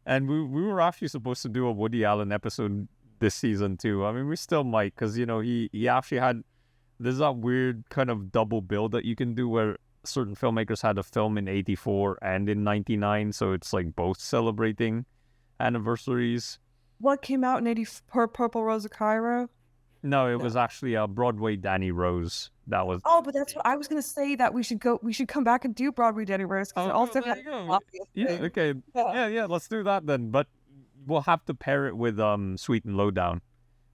And we were actually supposed to do a Woody Allen episode this season too. I mean, we still might, because, you know, he actually had, there's that weird kind of double bill that you can do where certain filmmakers had a film in 84 and in 99, so it's like both celebrating anniversaries. What came out in 84? Purple Rose of Cairo? No, it was actually a Broadway Danny Rose. That was. Oh, but that's what I was gonna say, that we should come back and do Broadway Danny Rose. Also there you go. Yeah, okay. Yeah, let's do that then. But we'll have to pair it with Sweet and Lowdown,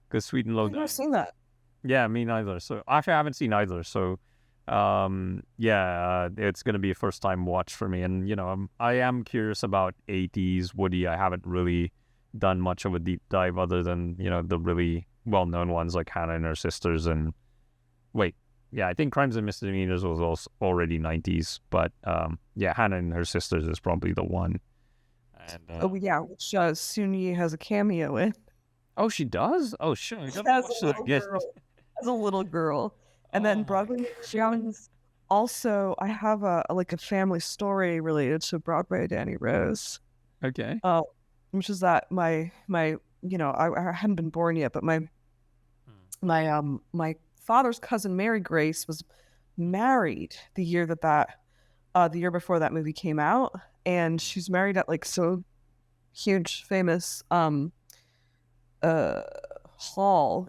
because Sweet and Lowdown. I've never seen that. Yeah, me neither. So actually, I haven't seen either. So, it's gonna be a first time watch for me. And you know, I am curious about 80s Woody. I haven't really done much of a deep dive other than, the really well-known ones like Hannah and Her Sisters and wait, yeah, I think Crimes and Misdemeanors was also already 90s, but yeah, Hannah and Her Sisters is probably the one. And Oh yeah, which Sun Yi has a cameo in. oh, she does? Oh, sure. I gotta As watch a that little again. girl. As a little girl. And then Oh my Broadway God. Musicians. Also, I have a family story related to Broadway Danny Rose. Okay. Which is that I hadn't been born yet, but my father's cousin Mary Grace was married the year the year before that movie came out, and she's married at like so huge famous hall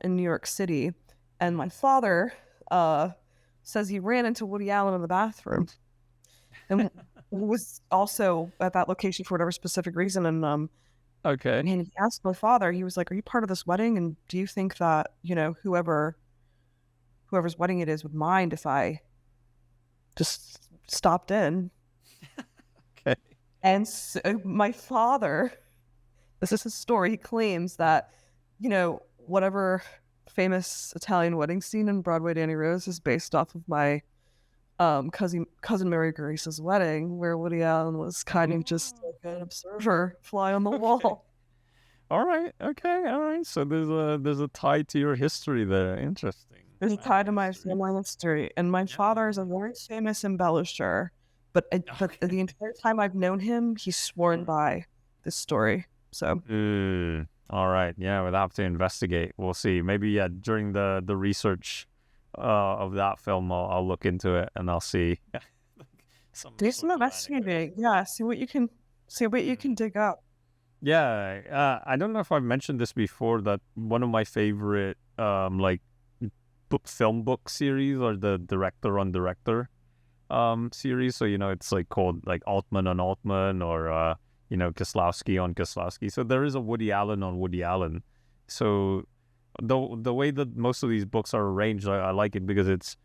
in New York City, and my father says he ran into Woody Allen in the bathroom and was also at that location for whatever specific reason, and Okay. he asked my father, he was like, "Are you part of this wedding? And do you think that, whoever's wedding it is would mind if I just stopped in?" Okay. And so my father, this is his story, he claims that, whatever famous Italian wedding scene in Broadway Danny Rose is based off of my cousin Mary Grace's wedding, where Woody Allen was kind of just like an observer, fly on the wall. All right. Okay. All right. So there's a tie to your history there. Interesting. There's a tie to my history. family history, and my father is a very famous embellisher. But the entire time I've known him, he's sworn by this story. So All right. Yeah, we'll have to investigate. We'll see. Maybe during the research of that film, I'll look into it and I'll see do some investigating. Yeah, see what you can dig up. Yeah, I don't know if I've mentioned this before, that one of my favorite like film book series are the director on director series. So it's like called like Altman on Altman, or Kieslowski on Kieslowski. So there is a Woody Allen on Woody Allen. So the way that most of these books are arranged, I like it because it's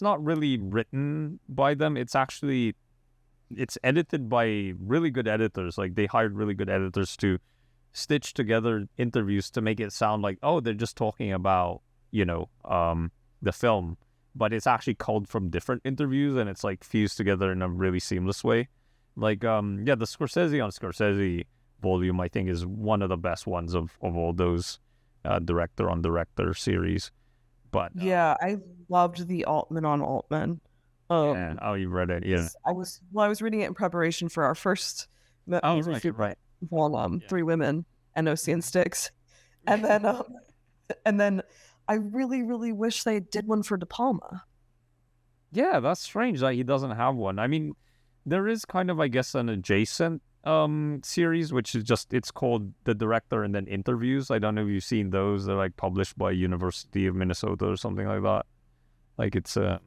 not really written by them. It's edited by really good editors. Like, they hired really good editors to stitch together interviews to make it sound like, oh, they're just talking about, the film, but it's actually culled from different interviews, and it's like fused together in a really seamless way. Like, the Scorsese on Scorsese volume, I think, is one of the best ones of all those director on director series. But yeah, I loved the Altman on Altman. oh, you read it? Yeah. I was reading it in preparation for our first Oh, right. Volume, Three Women and OC and Sticks, and then I really, really wish they did one for De Palma. Yeah, that's strange that he doesn't have one. I mean, there is kind of, I guess, an adjacent series, which is it's called The Director and then Interviews. I don't know if you've seen those. They're like published by University of Minnesota or something like that. Like, it's I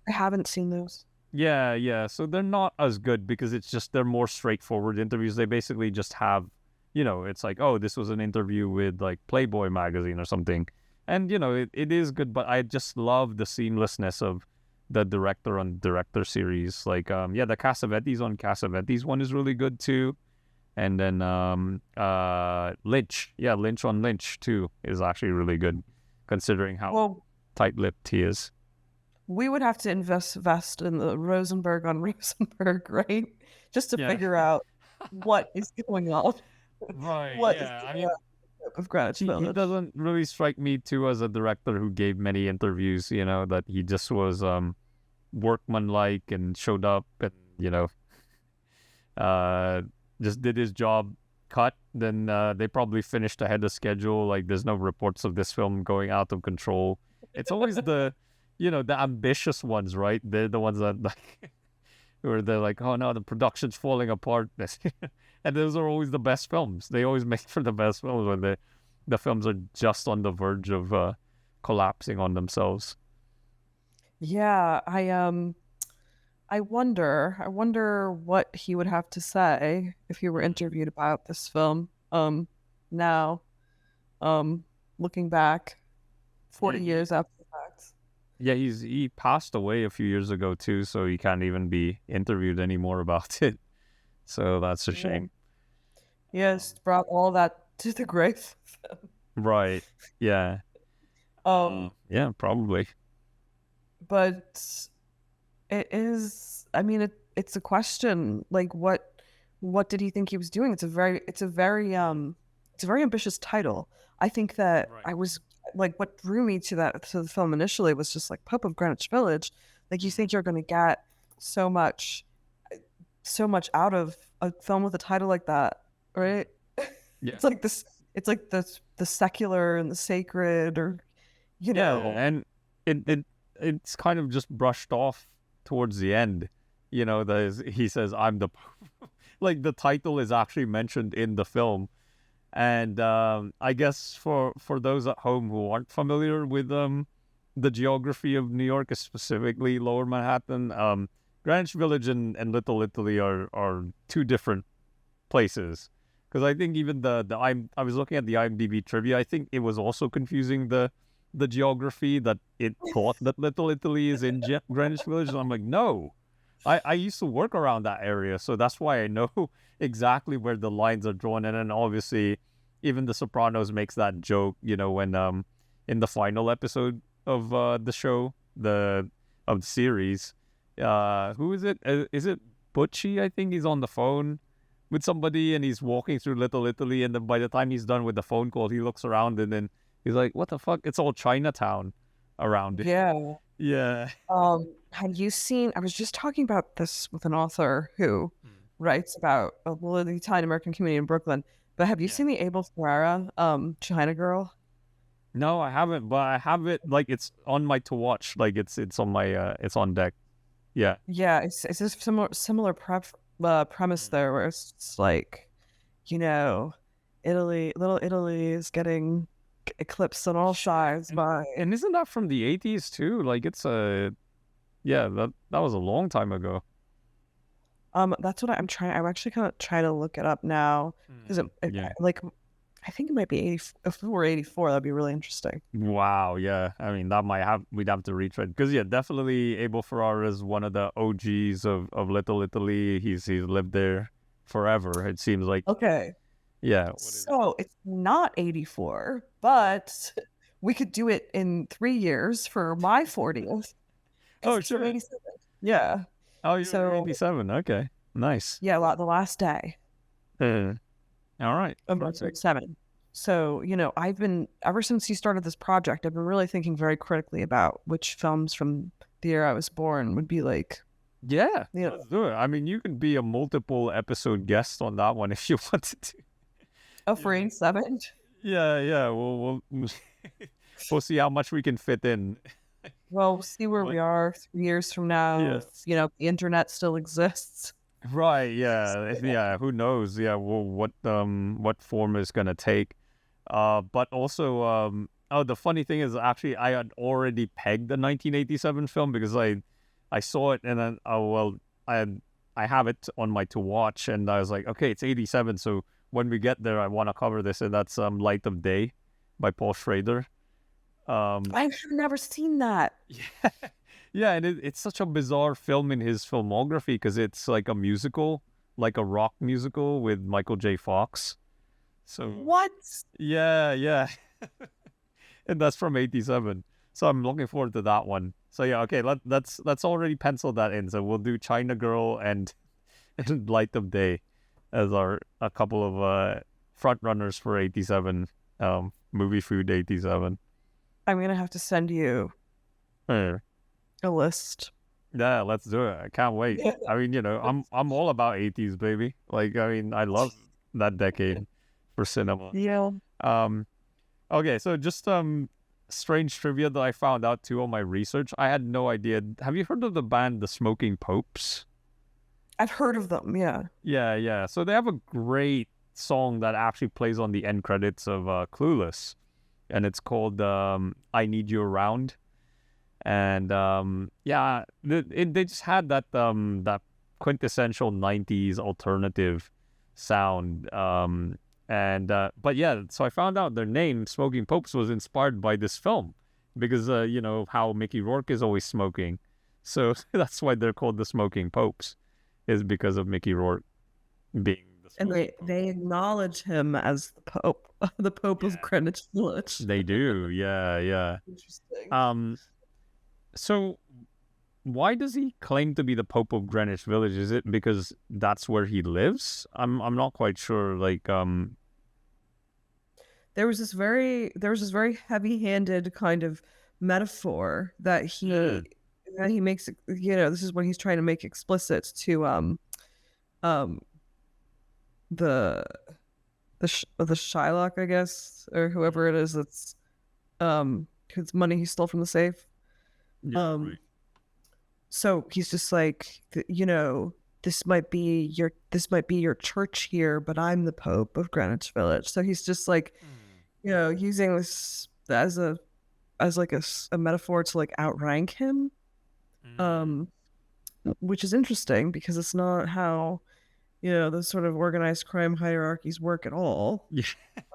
haven't seen those. Yeah. So they're not as good because they're more straightforward interviews. They basically just have, it's like, oh, this was an interview with like Playboy magazine or something. And, it is good, but I just love the seamlessness of the director on director series. Like, the Cassavetes on Cassavetes one is really good too. And then Lynch. Yeah, Lynch on Lynch too is actually really good, considering how tight-lipped he is. We would have to invest in the Rosenberg on Rosenberg, right? Just to figure out what is going on. Right. What yeah. I mean, of Greenwich Village. He doesn't really strike me too as a director who gave many interviews. That he just was workmanlike and showed up and just did his job. Cut. Then they probably finished ahead of schedule. Like, there's no reports of this film going out of control. It's always the the ambitious ones, right? They're the ones that like where they're like, oh no, the production's falling apart. And those are always the best films. They always make for the best films when the films are just on the verge of collapsing on themselves. Yeah, I wonder what he would have to say if he were interviewed about this film. Now, looking back 40 years after the fact. Yeah, he passed away a few years ago too, so he can't even be interviewed anymore about it. So that's a shame. Yes, brought all that to the grave. Right. Yeah. Yeah, probably. But it is, I mean, it's a question, like what did he think he was doing? It's a very ambitious title. I think that Right. I was like, what drew me to the film initially was just like Pope of Greenwich Village. Like, you think you're going to get so much so much out of a film with a title like that, right? Yeah. It's like this. It's like the secular and the sacred, or you Yeah, know. and it's kind of just brushed off towards the end. He says, "I'm the Pope." Like the title is actually mentioned in the film, and I guess for those at home who aren't familiar with the geography of New York, specifically Lower Manhattan, Greenwich Village and Little Italy are two different places. Because I think even I was looking at the IMDb trivia. I think it was also confusing the geography, that it thought that Little Italy is in Greenwich Village. And I'm like, no, I used to work around that area, so that's why I know exactly where the lines are drawn. And then obviously, even The Sopranos makes that joke, when in the final episode of the show, of the series, who is it? Is it Butchie? I think he's on the phone with somebody and he's walking through Little Italy, and then by the time he's done with the phone call, he looks around and then he's like, "What the fuck? It's all Chinatown around it." Yeah. Yeah. Have you seen? I was just talking about this with an author who writes about well, the Italian American community in Brooklyn. But have you Yeah. seen the Abel Ferrara, China Girl? No, I haven't, but I have it, like, it's on my to watch. Like it's on my it's on deck. Yeah. Yeah, it's a similar premise there, where it's just like, you know, little Italy is getting eclipsed on all Shit. sides by. And isn't that from the 80s too? Like it's a yeah, that was a long time ago. That's what I'm trying. I'm actually kind of trying to look it up now because Yeah. like I think it might be 80. If it were 84, that'd be really interesting. Wow, yeah. I mean, we'd have to retread because yeah, definitely Abel Ferrara is one of the OGs of Little Italy. He's lived there forever. It seems like. Okay, Yeah. What is it? so it's not 84, but we could do it in 3 years for my 40th because Oh, it's from sure. 87. Yeah. Oh, you're So 87. Okay, nice. yeah, the last day Uh, all right, of perfect. 1987. So, I've been, ever since you started this project, I've been really thinking very critically about which films from the year I was born would be like, Yeah, you know, let's do it. I mean, you can be a multiple episode guest on that one if you wanted to. oh, You for know. 87. Yeah, yeah. We'll we'll see how much we can fit in. Well, we'll see where But we are 3 years from now. yeah. If, the internet still exists. Right, yeah, yeah. Who knows? Yeah, well, what form it's gonna take? But also, oh, the funny thing is, actually, I had already pegged the 1987 film because I saw it and then, oh well, I have it on my to watch, and I was like, okay, it's 87, so when we get there, I want to cover this, and that's Light of Day by Paul Schrader. Um, I've never seen that. yeah, yeah, and it's such a bizarre film in his filmography because it's like a musical, like a rock musical with Michael J. Fox. So What? yeah, yeah, and that's from '87. So I'm looking forward to that one. So yeah, okay, let's already pencil that in. So we'll do China Girl and, and Light of Day as our a couple of front runners for '87, movie food '87. I'm going to have to send you Yeah. a list. Yeah, let's do it. I can't wait. I mean, I'm all about 80s, baby. Like, I mean, I love that decade for cinema. Yeah. Um, okay, so just strange trivia that I found out too on my research. I had no idea. Have you heard of the band The Smoking Popes? I've heard of them. Yeah. Yeah, yeah. So they have a great song that actually plays on the end credits of Clueless, and it's called "I Need You Around." And yeah, they just had that quintessential 90s alternative sound. And but yeah, so I found out their name Smoking Popes was inspired by this film because how Mickey Rourke is always smoking, so that's why they're called the Smoking Popes, is because of Mickey Rourke being the And smoking pope. they acknowledge him as the Pope, the Pope of Yeah, Greenwich Village. they do. Yeah, yeah. Interesting. Um, so why does he claim to be the Pope of Greenwich Village? Is it because that's where he lives? I'm not quite sure. Like, There was this very heavy-handed kind of metaphor yeah, that he makes, you know, this is what he's trying to make explicit to um the the Shylock, I guess, or whoever it is that's whose money he stole from the safe. yeah, Um right. so he's just like, you know, this might be your church here, but I'm the Pope of Greenwich Village. So he's just like, Hmm. you know, using this as a metaphor to like outrank him, Mm. um, which is interesting because it's not how, you know, those sort of organized crime hierarchies work at all. Yeah,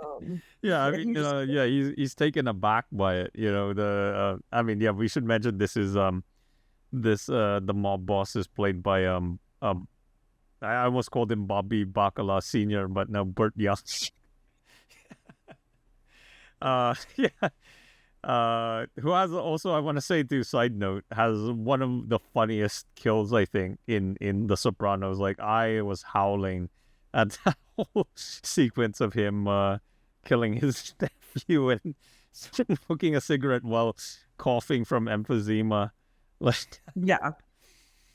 Um, yeah. I and mean, he just yeah, he's taken aback by it. You know, I mean, yeah, we should mention this is the mob boss is played by I almost called him Bobby Bacala Senior, but no, Burt Young. Yeah. Who has also, I want to say too, side note, has one of the funniest kills I think in The Sopranos. Like I was howling at that whole sequence of him killing his nephew and smoking a cigarette while coughing from emphysema. Like, yeah.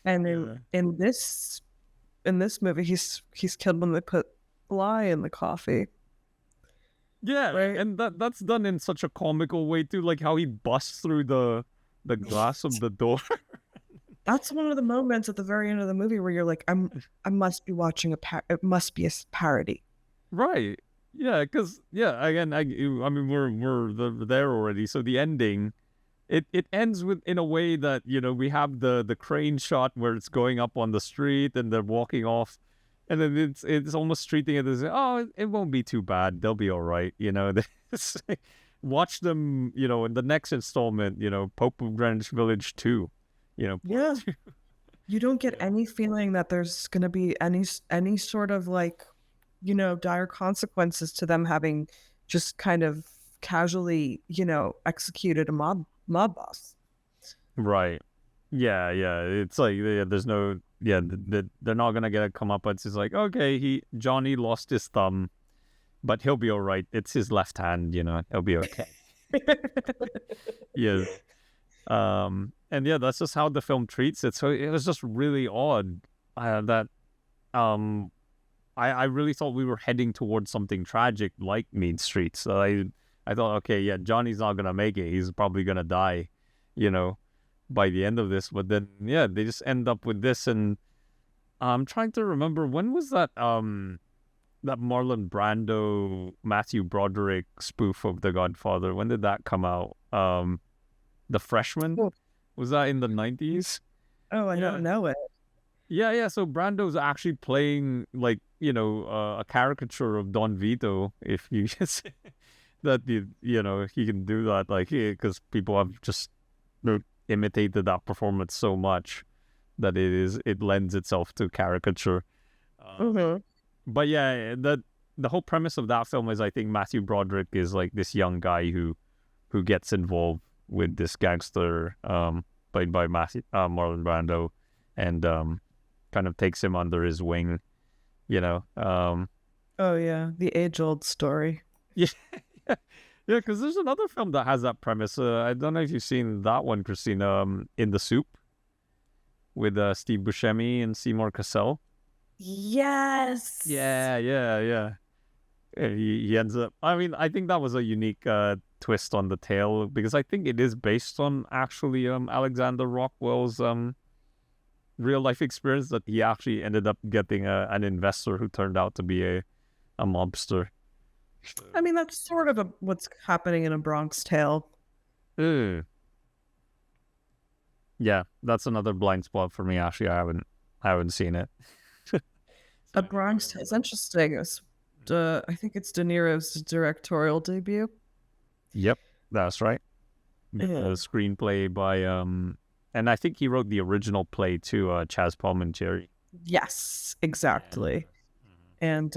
And yeah. in this movie, he's killed when they put fly in the coffee, Yeah, right? and that's done in such a comical way too, like how he busts through the glass of the door. That's one of the moments at the very end of the movie where you're like, I must be watching it must be a parody. Right. Yeah, because yeah, again, I mean, we're there already. So the ending, it ends with in a way that you know we have the crane shot where it's going up on the street and they're walking off, and then it's almost treating it as it won't be too bad. They'll be all right. You know, It's like, watch them. You know, in the next installment. You know, Pope of Greenwich Village 2. You know, part Yeah. two. You don't get Yeah. any feeling that there's going to be any sort of like, you know, dire consequences to them having just kind of casually, you know, executed a mob boss. Right. Yeah, yeah. It's like yeah, there's no yeah, they're not gonna get a comeuppance. It's like okay, Johnny lost his thumb, but he'll be all right. It's his left hand, you know. He'll be okay. Yeah. And yeah, that's just how the film treats it. So it was just really odd that um I really thought we were heading towards something tragic like Mean Streets. So I thought okay, yeah, Johnny's not gonna make it. He's probably gonna die, you know, by the end of this. But then yeah, they just end up with this, and I'm trying to remember when was that Marlon Brando Matthew Broderick spoof of The Godfather. When did that come out? The Freshman, Oh, was that in the 90s? oh, I don't Yeah. know it. Yeah, yeah. So Brando's actually playing like you know a caricature of Don Vito. If you just that you know he can do that like because people have just you know, imitated that performance so much that it lends itself to caricature. Um, Hmm. but yeah, the whole premise of that film is I think Matthew Broderick is like this young guy who gets involved with this gangster played by Marlon Brando and kind of takes him under his wing, you know. Oh yeah, the age-old story. Yeah, yeah, because there's another film that has that premise. I don't know if you've seen that one, Christina. In the Soup with Steve Buscemi and Seymour Cassel. Yes. Yeah, yeah, yeah. Yeah, he ends up. I mean, I think that was a unique twist on the tale because I think it is based on actually Alexander Rockwell's real life experience that he actually ended up getting an investor who turned out to be a mobster. I mean, that's sort of what's happening in A Bronx Tale. Uh, yeah, that's another blind spot for me. Actually, I haven't seen it. So A I need to Bronx get Tale around is to interesting. I think it's De Niro's directorial debut. it. Yep, that's right. Yeah. A screenplay by and I think he wrote the original play too. Chaz Palminteri. Yes, Yeah. exactly. And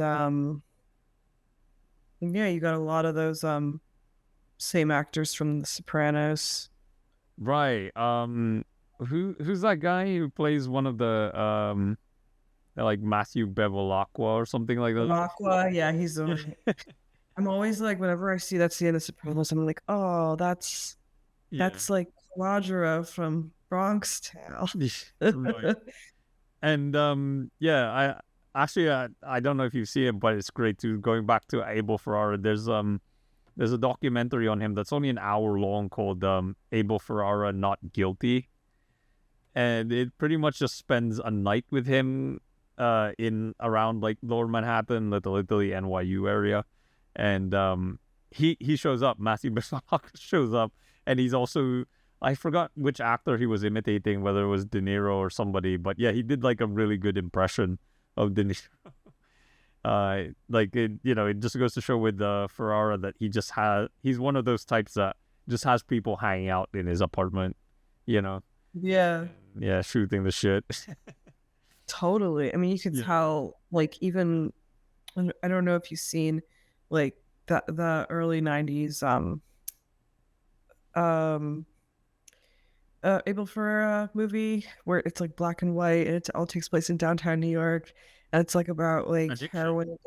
yeah, you got a lot of those same actors from The Sopranos. Right. Who's that guy who plays one of the like Matthew Bevilacqua or something like that? Aqua, yeah, he's Yeah. I'm always like, whenever I see that scene in The Sopranos, I'm like, oh, Yeah. that's like Quadra from Bronx Tale. Right. And yeah, I don't know if you see it, but it's great too. Going back to Abel Ferrara, there's a documentary on him that's only an hour long called Abel Ferrara Not Guilty. And it pretty much just spends a night with him in around like Lower Manhattan, Little Italy, NYU area. And he shows up, Matthew McConaughey shows up, and he's also, I forgot which actor he was imitating, whether it was De Niro or somebody, but yeah, he did like a really good impression of De Niro. Like it just goes to show with Ferrara that he's one of those types that just has people hanging out in his apartment, you know. Yeah, Yeah, shooting the shit. totally. I mean, you could Yeah. tell, like, even I don't know if you've seen like the early '90s um Abel Ferrara movie where it's like black and white and it all takes place in downtown New York, and it's like about like Addiction. heroin.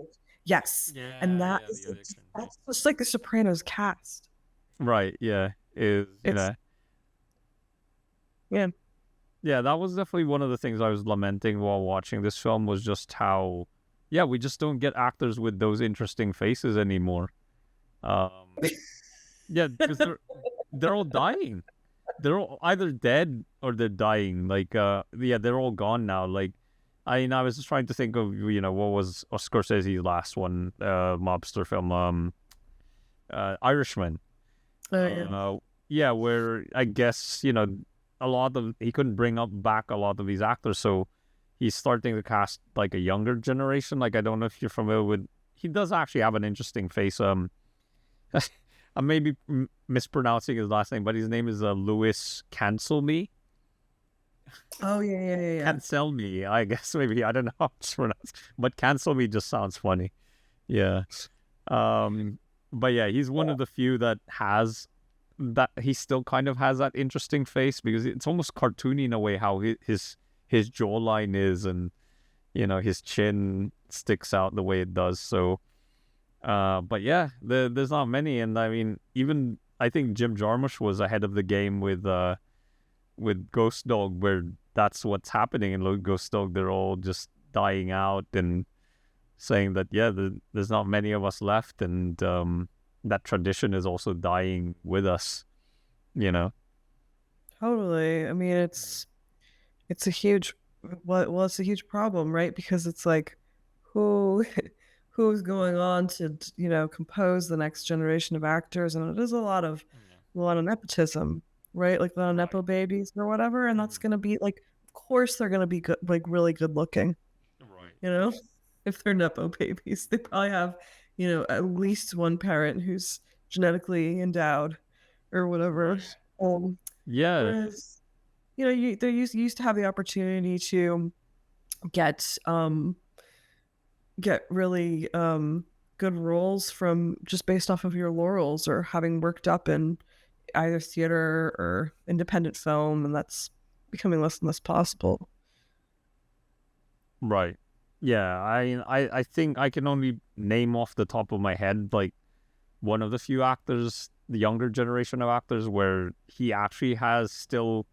Yes, and Yeah, that yeah, is the addiction. that's just like the Sopranos cast. Right, yeah. Is It's yeah, yeah, that was definitely one of the things I was lamenting while watching this film was just how yeah, we just don't get actors with those interesting faces anymore. Um yeah, because they're all dying. They're all either dead or they're dying. Like yeah, they're all gone now. Like I was just trying to think of what was Scorsese's last one, mobster film, Irishman. yeah. Yeah, where I guess a lot of he couldn't bring up back a lot of these actors, so he's starting to cast like a younger generation. Like I don't know if you're familiar with. He does actually have an interesting face. I'm maybe mispronouncing his last name, but his name is Louis Cancelme. Oh yeah. Cancel me, I guess maybe I don't know how it's pronounced, but cancel me just sounds funny. Yeah. Um, but yeah, he's one of the few that has that. He still kind of has that interesting face because it's almost cartoony in a way how his jawline is, and his chin sticks out the way it does. So, but yeah, there's not many, and I mean, even I think Jim Jarmusch was ahead of the game with Ghost Dog, where that's what's happening in Ghost Dog. They're all just dying out and saying that there's not many of us left, and that tradition is also dying with us. Totally. I mean, it's a huge well, it's a huge problem, right? Because it's like who who's going on to compose the next generation of actors, and it is a lot of nepotism, right? Like a lot of Right. nepo babies or whatever, and that's gonna be like, of course they're gonna be good, like really good looking, Right. you know. If they're nepo babies, they probably have at least one parent who's genetically endowed or whatever. Right. Um, Yeah. whereas they used to have the opportunity to get really good roles from just based off of your laurels or having worked up in either theater or independent film, and that's becoming less and less possible. Right. Yeah. I think I can only name off the top of my head like one of the few actors, the younger generation of actors, where he actually has still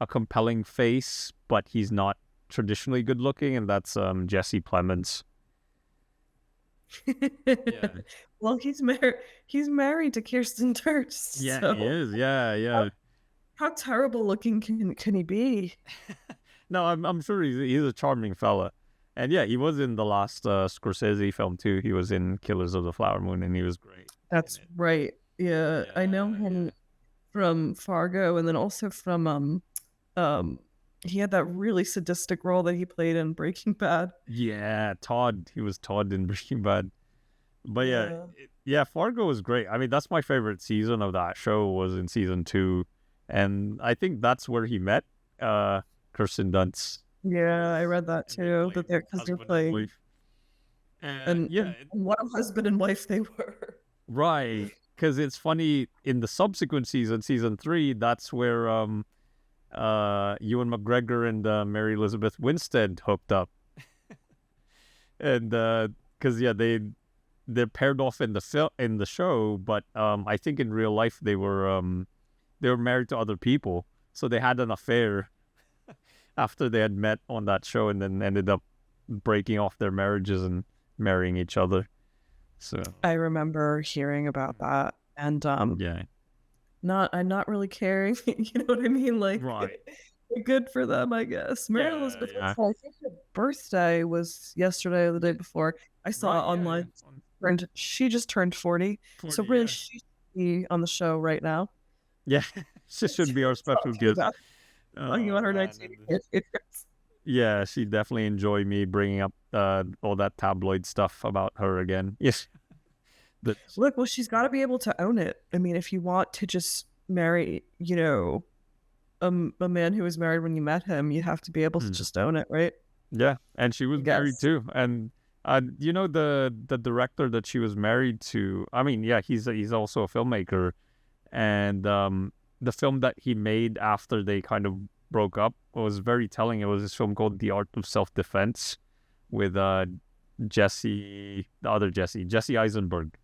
a compelling face, but he's not traditionally good looking, and that's Jesse Plemons. Yeah. Well, he's married to Kirsten Dunst, Yeah, he so is. Yeah, how, yeah. how terrible looking can he be? No, I'm sure he's a charming fella, and yeah, he was in the last Scorsese film too. He was in Killers of the Flower Moon, and he was great in That's it. right. Yeah, I know Yeah, him yeah, from Fargo, and then also from um he had that really sadistic role that he played in Breaking Bad. yeah. Todd, he was Todd in Breaking Bad. But yeah, Yeah. yeah, Fargo was great. I mean, that's my favorite season of that show was in season 2, and I think that's where he met Kirsten Dunst Yeah, I was, read that and they too. played That they're because they're husband and playing. wife. and Yeah, what a husband and wife they were. right. Because it's funny in the subsequent season 3, that's where Ewan McGregor and Mary Elizabeth Winstead hooked up, and because they're paired off in the show, but I think in real life they were married to other people, so they had an affair after they had met on that show, and then ended up breaking off their marriages and marrying each other. So I remember hearing about that, and yeah, I'm not really caring. You know what I mean? Like, right, good for them, I guess. Mary yeah, Elizabeth yeah, Winstead, I think her birthday was yesterday or the day before. I saw right, yeah, online, and she just turned 40. 40, So really, yeah, she should be on the show right now. yeah. She should be our special Talking guest. about talking about Oh her man, 1980s. yeah, she definitely enjoyed me bringing up all that tabloid stuff about her again. Yes, but Look, well, she's got to be able to own it. I mean, if you want to just marry, a man who was married when you met him, you have to be able to just own it, right? yeah, and she I was married guess. too. And the director that she was married to. I mean, yeah, he's also a filmmaker, and the film that he made after they kind of broke up was very telling. It was this film called The Art of Self Defense with the other Jesse Eisenberg.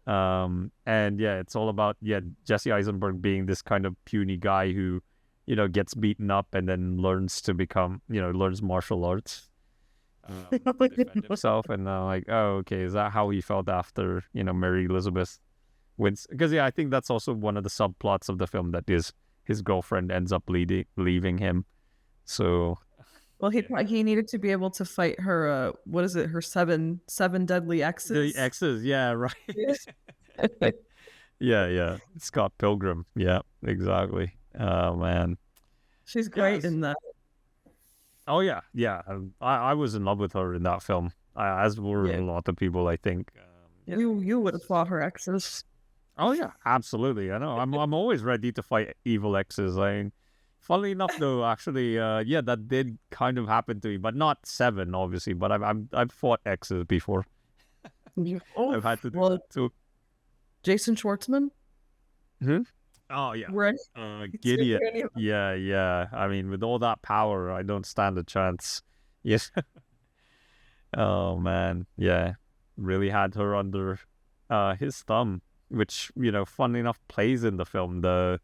And yeah, it's all about Jesse Eisenberg being this kind of puny guy who gets beaten up and then learns martial arts to defend himself. And like, oh, okay, is that how he felt after Mary Elizabeth wins? Because I think that's also one of the subplots of the film, that is his girlfriend ends up leaving him. So Well, he needed to be able to fight her. What is it? Her seven deadly the exes. exes, yeah, right. Yes. Yeah, Scott Pilgrim, yeah, exactly. Oh man. She's great Yes. in that. Oh yeah. I was in love with her in that film, as were Yeah. a lot of people, I think. You would have fought her exes. Oh yeah, absolutely. I know. I'm always ready to fight evil exes. I mean, funnily enough, though, actually, yeah, that did kind of happen to me, but not Seven, obviously. But I've fought exes before. I've had to do that too. Jason Schwartzman. Oh yeah. Right. Gideon. Yeah. I mean, with all that power, I don't stand a chance. Yes. Oh man, yeah. Really had her under his thumb, which fun enough plays in the film, the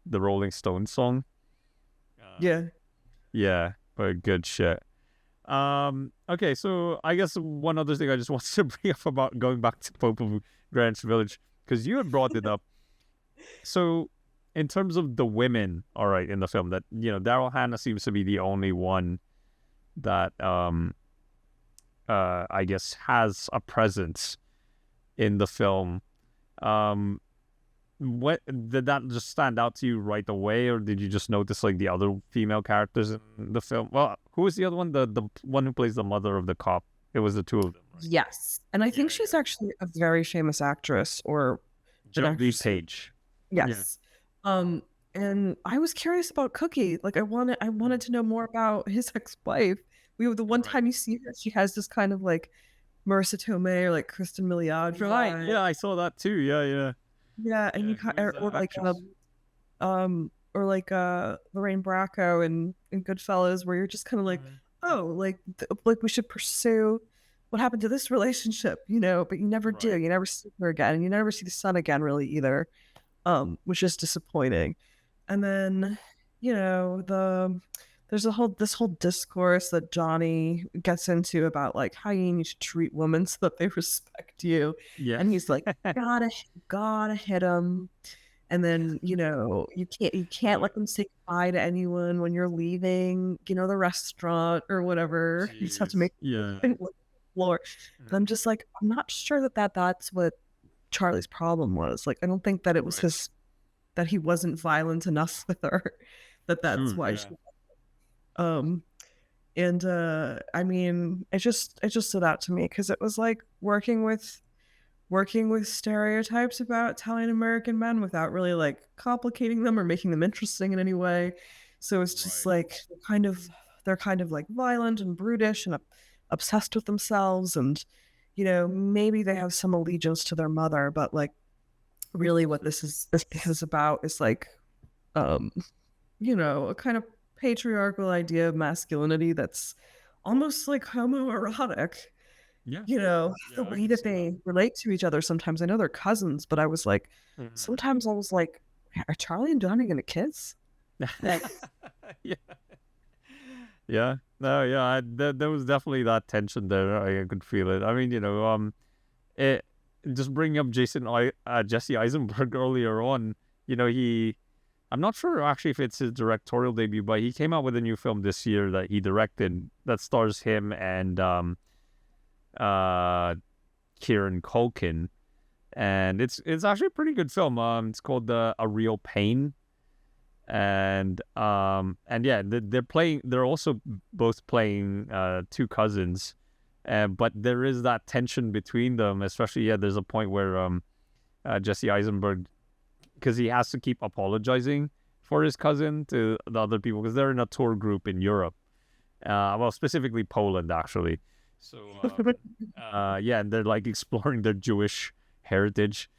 Rolling Stones song. Yeah. Yeah, but good shit. Okay, so I guess one other thing I just wanted to bring up about going back to Pope of Greenwich Village, because you had brought it up. So, in terms of the women, all right, in the film, that Daryl Hannah seems to be the only one that I guess has a presence in the film. What did that just stand out to you right away, or did you just notice like the other female characters in the film? Well, who was the other one? The one who plays the mother of the cop. It was the two of them, right? Yes, and I think she's actually a very famous actress, or an Jodie actress. Page. Yes. And I was curious about Cookie. Like, I wanted to know more about his ex-wife. The one time you see her, she has this kind of like Marissa Tomei or like Kristen Milioti. Right. Yeah, I saw that too. Yeah. Yeah, and you kind or like Lorraine Bracco in Goodfellas, where you're just kind of like, oh, like we should pursue what happened to this relationship, but you never do. You never see her again, and you never see the son again, really either, which is disappointing. And then, there's this whole discourse that Johnny gets into about like how you need to treat women so that they respect you. Yeah. And he's like, gotta hit them. And then, you can't let them say goodbye to anyone when you're leaving, the restaurant or whatever. You just have to make the floor. And I'm just like, I'm not sure that's what Charlie's problem was. Like, I don't think that it was that he wasn't violent enough with her, that's why she. I mean, it just stood out to me because it was like working with stereotypes about Italian American men without really like complicating them or making them interesting in any way. So it's just like they're kind of like violent and brutish and obsessed with themselves, and you know, maybe they have some allegiance to their mother, but like really what this is about is like um you know, a kind of patriarchal idea of masculinity that's almost like homoerotic. Yeah. You know, the Yeah, I way can that see that. they relate to each other sometimes. I know they're cousins, but I was like, Mhm. sometimes I was like, are Charlie and Johnny gonna kiss? Like, Yeah. Yeah. No, yeah, there was definitely that tension there. I could feel it. I mean, it just bringing up Jesse Eisenberg earlier on, he I'm not sure actually if it's his directorial debut, but he came out with a new film this year that he directed that stars him and uh Kieran Culkin, and it's actually a pretty good film. It's called A Real Pain, and yeah, they're also both playing two cousins, but there is that tension between them, especially there's a point where Jesse Eisenberg, because he has to keep apologizing for his cousin to the other people because they're in a tour group in Europe, well, specifically Poland actually. So yeah, and they're like exploring their Jewish heritage.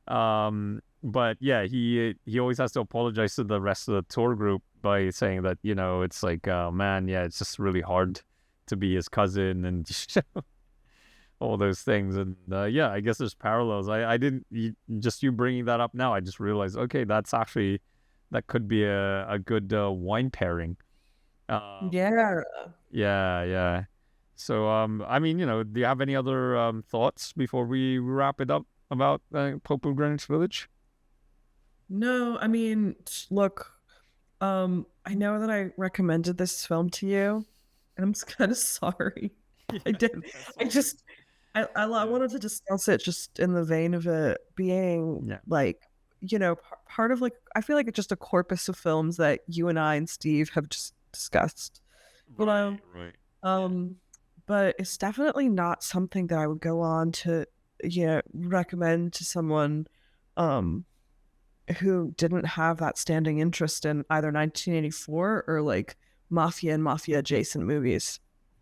But yeah, he always has to apologize to the rest of the tour group by saying that it's like, man, yeah, it's just really hard to be his cousin and all those things. And yeah, I guess there's parallels. I didn't just you bringing that up now. I just realized, okay, that could be a good wine pairing. yeah. Yeah, yeah. So, I mean, do you have any other thoughts before we wrap it up about Pope of Greenwich Village? No, I mean, look, I know that I recommended this film to you, and I'm kind of sorry. I Yeah, did. that's I all right. just, I Yeah, wanted to discuss it just in the vein of it being yeah. like, you know, part of like, I feel like it's just a corpus of films that you and I and Steve have just discussed. But Right, right. Yeah, um, but it's definitely not something that I would go on to, recommend to someone, um, who didn't have that standing interest in either 1984 or like mafia and mafia adjacent movies.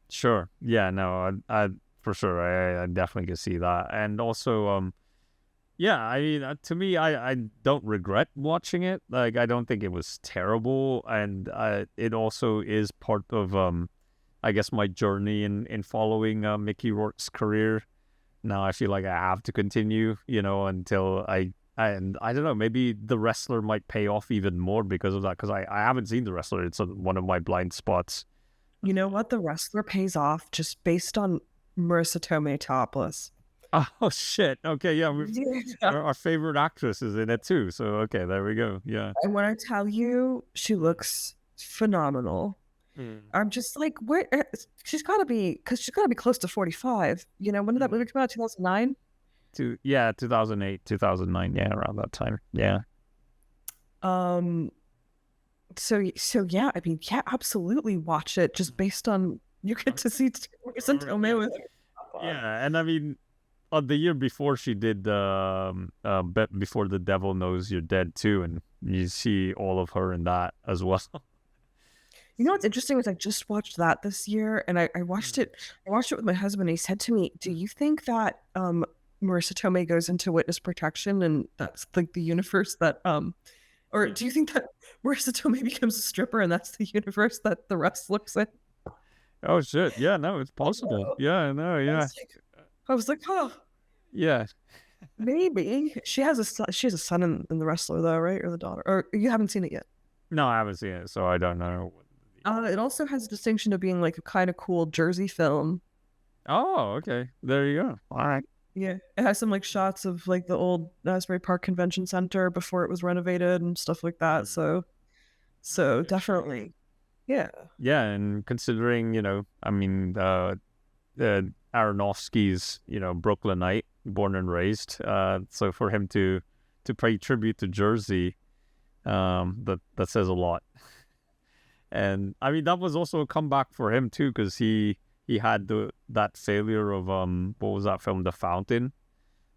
sure. Yeah, no, I for sure, I definitely can see that, and also, yeah, I mean, to me, I don't regret watching it. Like, I don't think it was terrible, and it also is part of I guess my journey in following Mickey Rourke's career. Now I feel like I have to continue, until and I don't know, maybe The Wrestler might pay off even more because of that, because I haven't seen The Wrestler. It's one of my blind spots You as know well. what? The Wrestler pays off just based on Marissa Tomei topless. Oh shit! Okay, yeah, Yeah. our favorite actress is in it too. So okay, there we go. Yeah. And when I tell you she looks phenomenal, Mm. I'm just like, where she's got to be, because she's got to be close to 45. You know, when did that movie Mm. come out? 2009. 2008, 2009, yeah, around that time. Yeah. Um, so yeah, I mean, yeah, absolutely watch it just based on you get to Okay. see Marissa All right. Tomei Yeah. with Yeah, and I mean, the year before she did before the devil knows you're dead too, and you see all of her in that as well. You know So, what's interesting was I just watched that this year, and I watched mm, it. I watched it with my husband. And he said to me, "Do you think that Marissa Tomei goes into witness protection, and that's like the universe that or yeah. do you think that Marissa Tomei becomes a stripper, and that's the universe that the rest looks in?" Oh shit! Yeah, no, it's possible. Yeah, no, I yeah, was like, I was like, oh, yeah. maybe she has a son. She has a son in the wrestler though, right, or the daughter, or you haven't seen it yet. No, I haven't seen it, so I don't know what the deal is. It also has a distinction of being like a kind of cool Jersey film. Oh, okay. There you go. All right. Yeah, it has some like shots of like the old Asbury Park Convention Center before it was renovated and stuff like that. Mm. So Okay. definitely, yeah. Yeah, and considering, I mean, Aronofsky's, Brooklynite, born and raised. So for him to pay tribute to Jersey, that says a lot. And I mean, that was also a comeback for him too, because he had that failure of what was that film, The Fountain.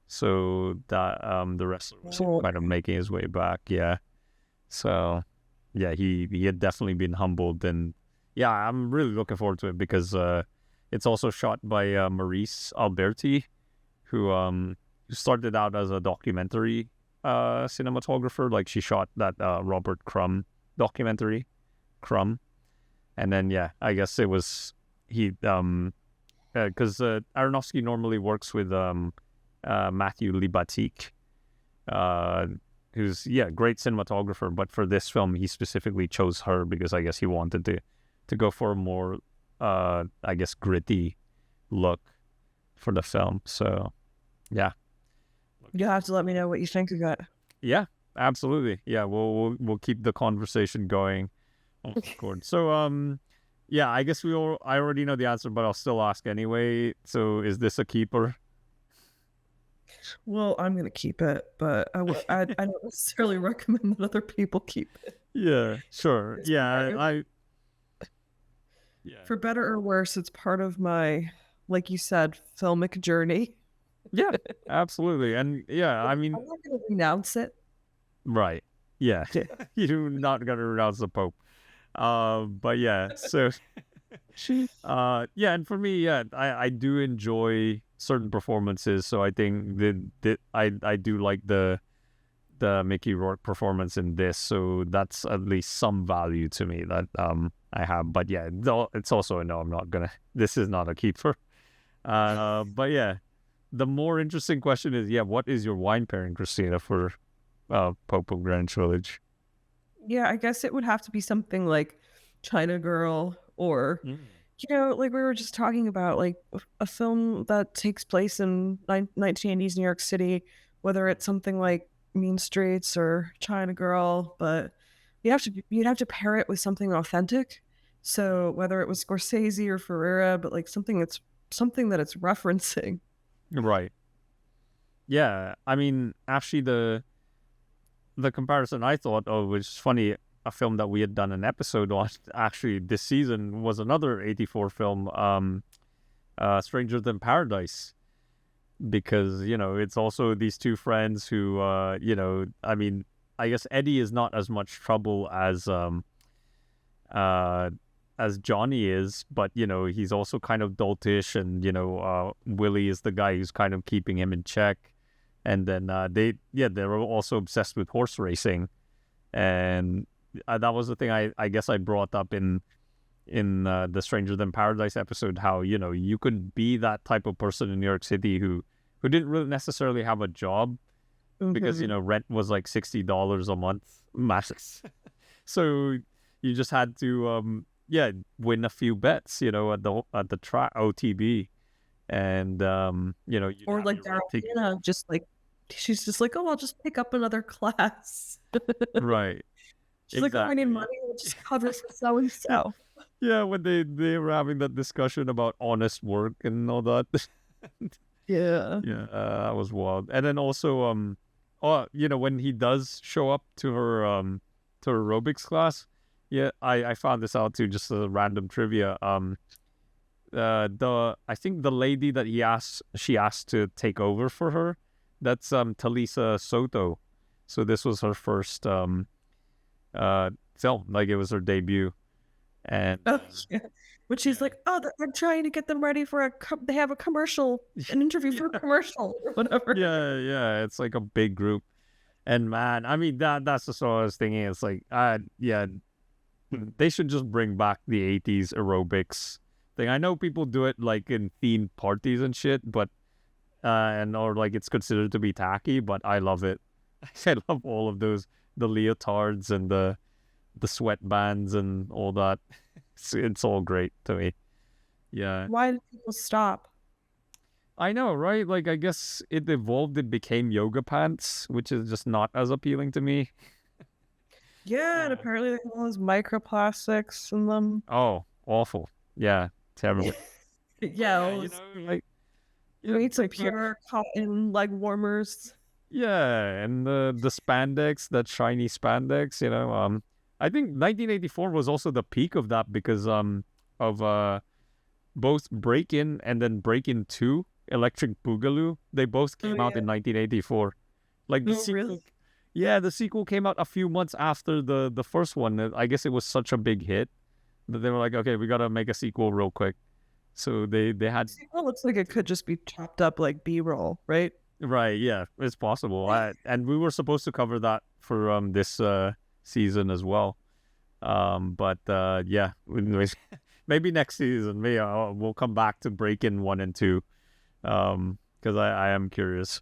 So that the wrestler was Well, kind of making his way back. Yeah. So yeah, he had definitely been humbled, and yeah, I'm really looking forward to it because It's also shot by Maurice Alberti, who started out as a documentary cinematographer. Like she shot that Robert Crumb documentary, Crumb, and then I guess it was he because Aronofsky normally works with Matthew Libatique, who's great cinematographer, but for this film he specifically chose her because I guess he wanted to go for a more I guess gritty look for the film. So You'll have to let me know what you think of it. yeah, absolutely. We'll keep the conversation going on record. So I guess I already know the answer, but I'll still ask anyway. So is this a keeper? Well, I'm gonna keep it, but I don't necessarily recommend that other people keep it. Yeah, sure. For better or worse, it's part of my, like you said, filmic journey. Yeah, absolutely. And I mean, I'm not gonna renounce it. Right. Yeah. You're not gonna renounce the Pope. But so and for me, I do enjoy certain performances. So I think that I do like the Mickey Rourke performance in this. So that's at least some value to me that I have. But it's also a no. I'm not gonna. This is not a keeper. But the more interesting question is, what is your wine pairing, Cristina, for Pope of Greenwich Village? Yeah, I guess it would have to be something like China Girl or, like we were just talking about, like a film that takes place in 1980s New York City, whether it's something like Mean Streets or China Girl, but you'd have to pair it with something authentic. So whether it was Scorsese or Ferrera, but like something that it's referencing. Right. Yeah. I mean, actually, the comparison I thought of was funny. A film that we had done an episode on actually this season was another 84 film, Stranger Than Paradise, because it's also these two friends who I mean, I guess Eddie is not as much trouble as Johnny is, but he's also kind of doltish, and Willie is the guy who's kind of keeping him in check. And then they're also obsessed with horse racing, and that was the thing I guess I brought up in the Stranger Than Paradise episode, how you could be that type of person in New York City who didn't really necessarily have a job because rent was like $60 a month max, so you just had to win a few bets at the track OTB, and or like Darlena, just like she's just like, oh, I'll just pick up another class. Right. She's like, oh, I need money, we'll just cover for so and so. Yeah, when they were having that discussion about honest work and all that. That was wild. And then also when he does show up to her aerobics class, I found this out too, just a random trivia. I think the lady that she asked to take over for her, that's Talisa Soto. So this was her first film, like it was her debut, and But she's like, oh, I'm trying to get them ready for they have an interview for a commercial or whatever. It's like a big group, and man, I mean that's just what I was thinking. It's like they should just bring back the 80s aerobics thing. I know people do it like in themed parties and shit, but or like it's considered to be tacky, but I love it. I love all of those, the leotards and the sweatbands and all that. It's all great to me. Yeah. Why did people stop? I know, right? Like, I guess it evolved. It became yoga pants, which is just not as appealing to me. Yeah, and apparently they have all those microplastics in them. Oh, awful. Yeah, terrible. Like you need some pure cotton leg warmers. Yeah, and the spandex, that shiny spandex, I think 1984 was also the peak of that because of both Break-In and then Break-In 2, Electric Boogaloo. They both came out in 1984. Like the sequel, really? Yeah, the sequel came out a few months after the first one. I guess it was such a big hit that they were like, okay, we gotta make a sequel real quick. So they had Sequel looks like it could just be chopped up like B-roll, right? right, yeah, it's possible. And we were supposed to cover that for this season as well. But yeah, maybe next season, maybe we'll come back to Break-In 1 and 2. Because I am curious.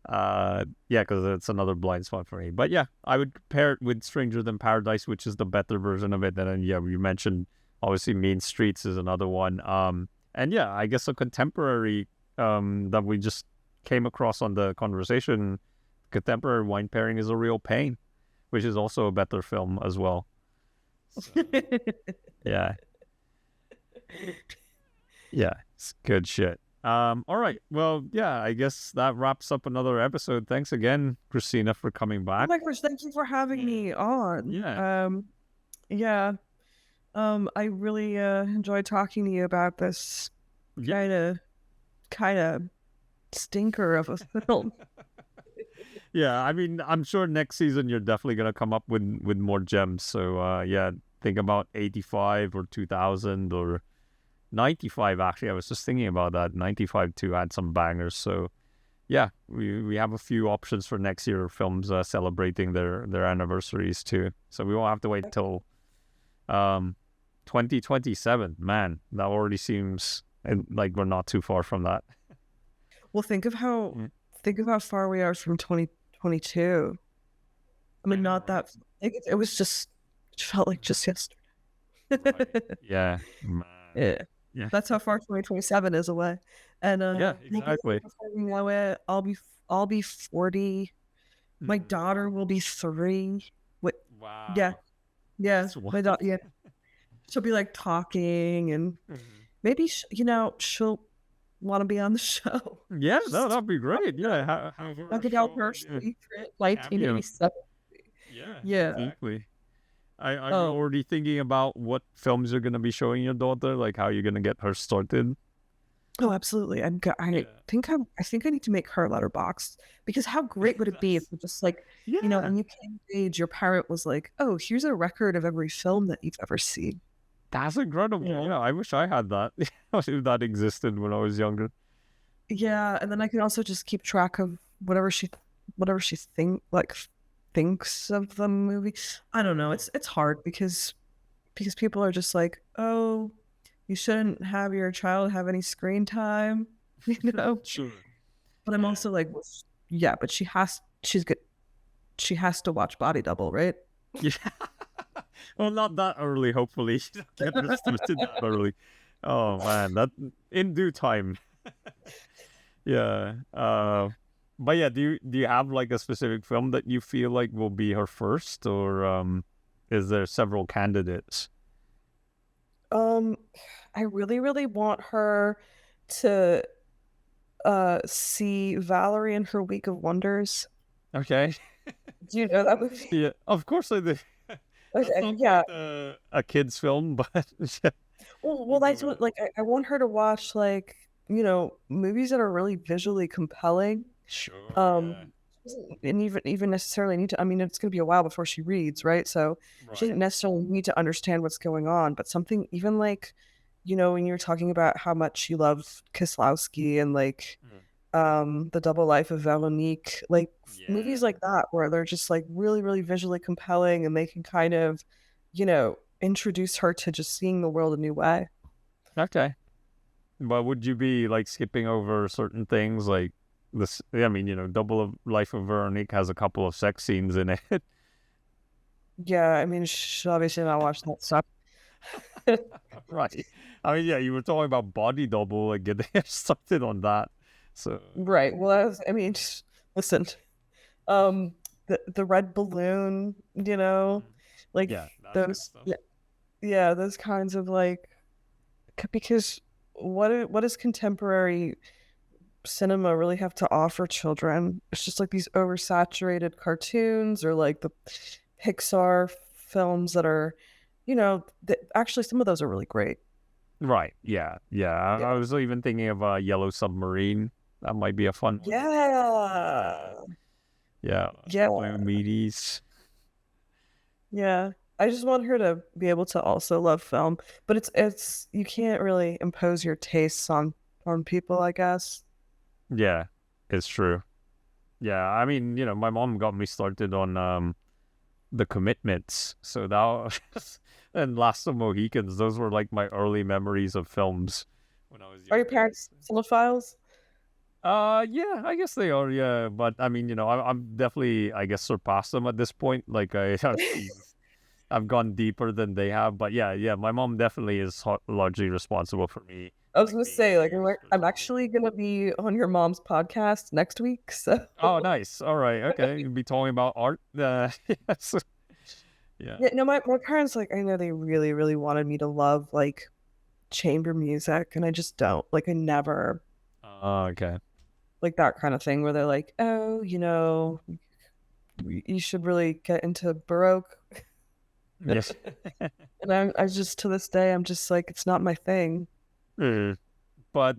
Yeah, because it's another blind spot for me. But yeah, I would compare it with Stranger Than Paradise, which is the better version of it. And then yeah, you mentioned obviously Mean Streets is another one. And yeah, I guess a contemporary that we just came across on the conversation. Contemporary wine pairing is a real pain, which is also a better film as well. So, yeah, yeah, it's good shit. All right. Well, yeah, I guess that wraps up another episode. Thanks again, Christina, for coming Oh back. my gosh, thank you for having me on. Yeah. Yeah. I really enjoyed talking to you about this Yeah. kind of stinker of a film. Yeah, I mean, I'm sure next season you're definitely gonna come up with more gems. So yeah, think about 85 or 2000 or 95. Actually, I was just thinking about that. 95 to add some bangers. So yeah, we have a few options for next year films celebrating their anniversaries too. So we won't have to wait till 2027. Man, that already seems like we're not too far from that. Well, think of how far we are from 2022. I mean, not that it was just it felt like just yesterday. Right. Yeah, man. Yeah. Yeah. That's how far 2027 is away. And Yeah, maybe exactly. before we know it, I'll be 40. My daughter will be 3. Wait, Wow. yeah. Yeah. That's My daughter, yeah. She'll be like talking and maybe she'll want to be on the show. Yeah, no, that'd be great. Yeah, Talk about her secret 1987. Yeah, Yeah. exactly. Are you already thinking about what films you're gonna be showing your daughter? Like how you're gonna get her started? Oh, absolutely. I think I need to make her letterbox because how great would it be if just like when you came of age, your parent was like, "Oh, here's a record of every film that you've ever seen." That's incredible. Yeah, I wish I had that. If that existed when I was younger. Yeah, and then I can also just keep track of whatever she thinks of the movie. I don't know. It's hard because people are just like, "Oh, you shouldn't have your child have any screen time," Sure. But I'm also like, well, yeah, but she has to watch Body Double, right? Yeah. Well, not that early, hopefully. She don't get restricted that early. Oh man, that in due time. Yeah. But yeah, do you have like a specific film that you feel like will be her first, or is there several candidates? I really, really want her to see Valerie in Her Week of Wonders. Okay. Do you know that movie? Yeah, of course I do. That's not Yeah. quite a kid's film, but yeah. Well, that's what I want her to watch movies that are really visually compelling. Sure. And even necessarily need to. I mean, it's going to be a while before she reads, right? So she doesn't necessarily need to understand what's going on. But something even like, when you're talking about how much you love Kieslowski and like, The Double Life of Veronique, like movies like that where they're just like really, really visually compelling and they can kind of, introduce her to just seeing the world a new way. Okay. But would you be like skipping over certain things like this? I mean, Double Life of Veronique has a couple of sex scenes in it. Yeah, I mean, she'll obviously not watch that stuff. Right. I mean, yeah, you were talking about Body Double, like getting started on that. So right. Well, listen, the red balloon, like those, yeah, those kinds of like, because what does contemporary cinema really have to offer children? It's just like these oversaturated cartoons or like the Pixar films that are, actually some of those are really great. Right. Yeah. I was even thinking of Yellow Submarine. That might be a fun one. Yeah. Yeah. Yeah. Meaties. Yeah. I just want her to be able to also love film, but it's you can't really impose your tastes on people, I guess. Yeah, it's true. Yeah, I mean, my mom got me started on The Commitments, so that was, and Last of Mohicans. Those were like my early memories of films when I was Are your younger. parents cinephiles? Yeah, I guess they are. Yeah, but I mean, I'm definitely, I guess, surpassed them at this point. Like I've gone deeper than they have. But yeah, my mom definitely is largely responsible for me I was like gonna being say, like, introduced to I'm genre. actually gonna be on your mom's podcast next week, so Oh, nice. All right. Okay. You'll be talking about art. Yes. Yeah. yeah, no, my parents, like, I know they really, really wanted me to love, like, chamber music, and I just don't. Like, I never Okay. like that kind of thing where they're like, "Oh, you should really get into Baroque." Yes. And I just to this day, I'm just like, it's not my thing. Uh, but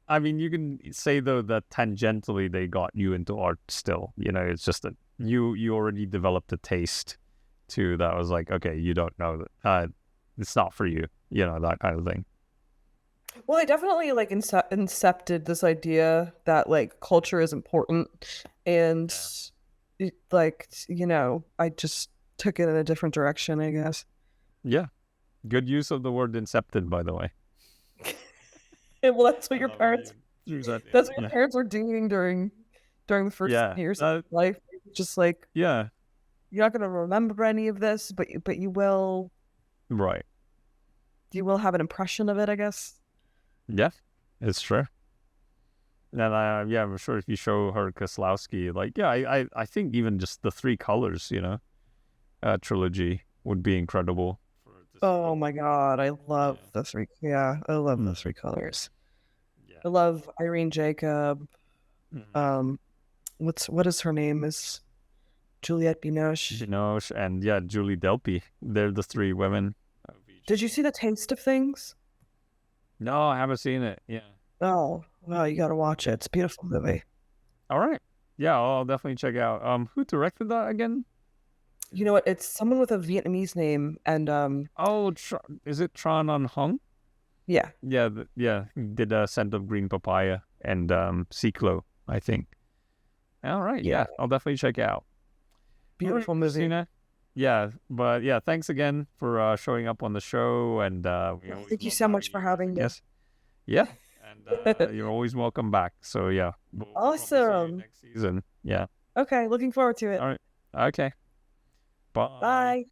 I mean, you can say though that tangentially they got you into art still. It's just that you already developed a taste to that was like, okay, you don't know that it's not for you. That kind of thing. Well, I definitely like incepted this idea that like culture is important, and Yeah. like I just took it in a different direction, I guess. Yeah. Good use of the word incepted, by the way. And well, that's what I your love that parents you threw that in. that's what your Yeah. parents were doing during the first Yeah. years of life. Just like Yeah. you're not gonna remember any of this, but Right. you will have an impression of it, I guess. Yeah. It's true. And yeah, I'm sure if you show her Koslowski, like, yeah, I think even just the Three Colors, trilogy would be incredible for her to see. Oh my God, I love Yeah. the three. Yeah, I love the Mm. three colors. Yeah. I love Irene Jacob. Mm-hmm. Um, what is her name? Is Juliette Binoche. Binoche and yeah, Julie Delpy. They're the three women of each. Did you see The Taste of Things? No, I haven't seen it. Yeah. Oh, well, you got to watch it. It's a beautiful movie. All right. Yeah, I'll definitely check it out. Who directed that again? You know what? It's someone with a Vietnamese name, and Oh, is it Tran Anh Hung? yeah, Yeah, yeah. He did Scent of Green Papaya and Ciclo, I think. All right. yeah, Yeah, I'll definitely check it out. All right, beautiful movie. Christina. Yeah, but yeah, thanks again for showing up on the show, and we always Thank you love so much having for you as a having me. guest. Yeah, and you're always welcome back. So yeah, we'll probably see you Awesome. next season. Yeah. Okay, looking forward to it. All right. Okay. Bye. Bye.